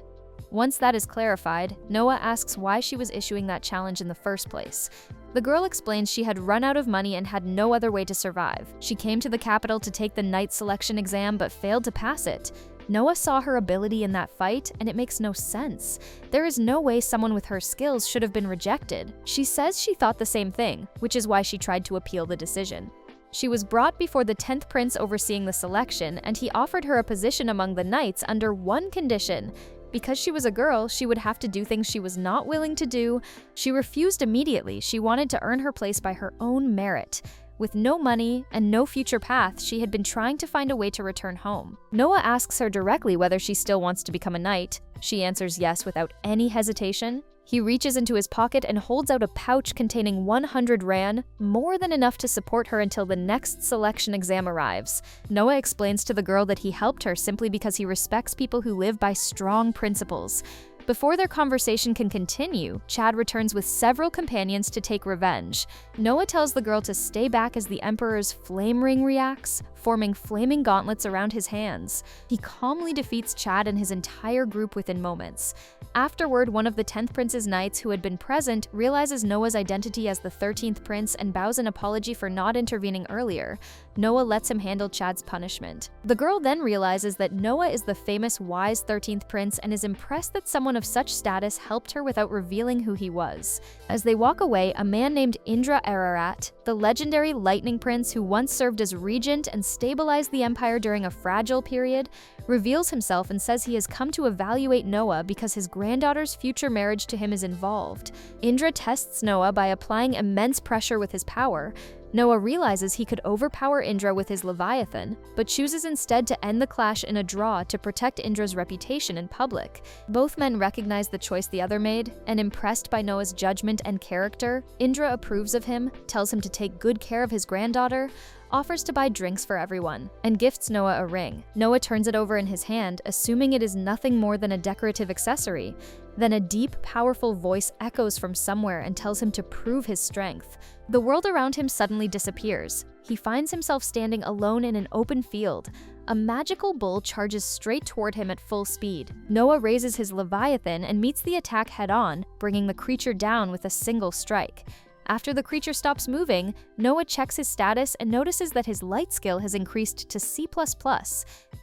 Once that is clarified, Noah asks why she was issuing that challenge in the first place. The girl explains she had run out of money and had no other way to survive. She came to the capital to take the knight selection exam but failed to pass it. Noah saw her ability in that fight, and it makes no sense. There is no way someone with her skills should have been rejected. She says she thought the same thing, which is why she tried to appeal the decision. She was brought before the 10th prince overseeing the selection, and he offered her a position among the knights under one condition. Because she was a girl, she would have to do things she was not willing to do. She refused immediately. She wanted to earn her place by her own merit. With no money and no future path, she had been trying to find a way to return home. Noah asks her directly whether she still wants to become a knight. She answers yes without any hesitation. He reaches into his pocket and holds out a pouch containing 100 Ran, more than enough to support her until the next selection exam arrives. Noah explains to the girl that he helped her simply because he respects people who live by strong principles. Before their conversation can continue, Chad returns with several companions to take revenge. Noah tells the girl to stay back as the Emperor's flame ring reacts, forming flaming gauntlets around his hands. He calmly defeats Chad and his entire group within moments. Afterward, one of the 10th Prince's knights who had been present realizes Noah's identity as the 13th Prince and bows an apology for not intervening earlier. Noah lets him handle Chad's punishment. The girl then realizes that Noah is the famous wise 13th Prince and is impressed that someone someone of such status helped her without revealing who he was. As they walk away, a man named Indra Ararat, the legendary lightning prince who once served as regent and stabilized the empire during a fragile period, reveals himself and says he has come to evaluate Noah because his granddaughter's future marriage to him is involved. Indra tests Noah by applying immense pressure with his power. Noah realizes he could overpower Indra with his Leviathan, but chooses instead to end the clash in a draw to protect Indra's reputation in public. Both men recognize the choice the other made, and impressed by Noah's judgment and character, Indra approves of him, tells him to take good care of his granddaughter, offers to buy drinks for everyone, and gifts Noah a ring. Noah turns it over in his hand, assuming it is nothing more than a decorative accessory. Then a deep, powerful voice echoes from somewhere and tells him to prove his strength. The world around him suddenly disappears. He finds himself standing alone in an open field. A magical bull charges straight toward him at full speed. Noah raises his Leviathan and meets the attack head-on, bringing the creature down with a single strike. After the creature stops moving, Noah checks his status and notices that his light skill has increased to C++.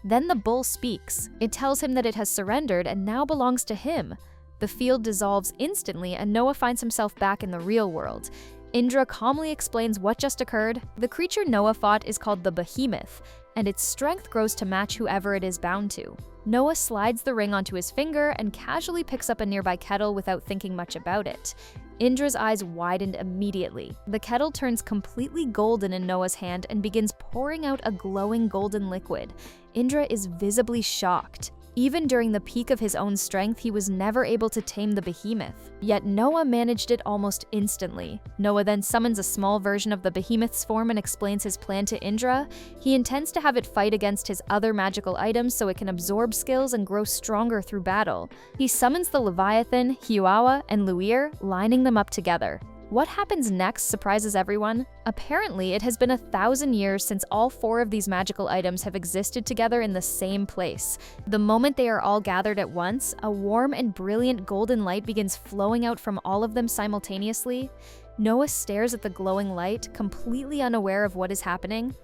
Then the bull speaks. It tells him that it has surrendered and now belongs to him. The field dissolves instantly and Noah finds himself back in the real world. Indra calmly explains what just occurred. The creature Noah fought is called the Behemoth, and its strength grows to match whoever it is bound to. Noah slides the ring onto his finger and casually picks up a nearby kettle without thinking much about it. Indra's eyes widened immediately. The kettle turns completely golden in Noah's hand and begins pouring out a glowing golden liquid. Indra is visibly shocked. Even during the peak of his own strength, he was never able to tame the behemoth. Yet Noah managed it almost instantly. Noah then summons a small version of the behemoth's form and explains his plan to Indra. He intends to have it fight against his other magical items so it can absorb skills and grow stronger through battle. He summons the Leviathan, Hiuawa, and Luir, lining them up together. What happens next surprises everyone. Apparently, it has been 1,000 years since all 4 of these magical items have existed together in the same place. The moment they are all gathered at once, a warm and brilliant golden light begins flowing out from all of them simultaneously. Noah stares at the glowing light, completely unaware of what is happening.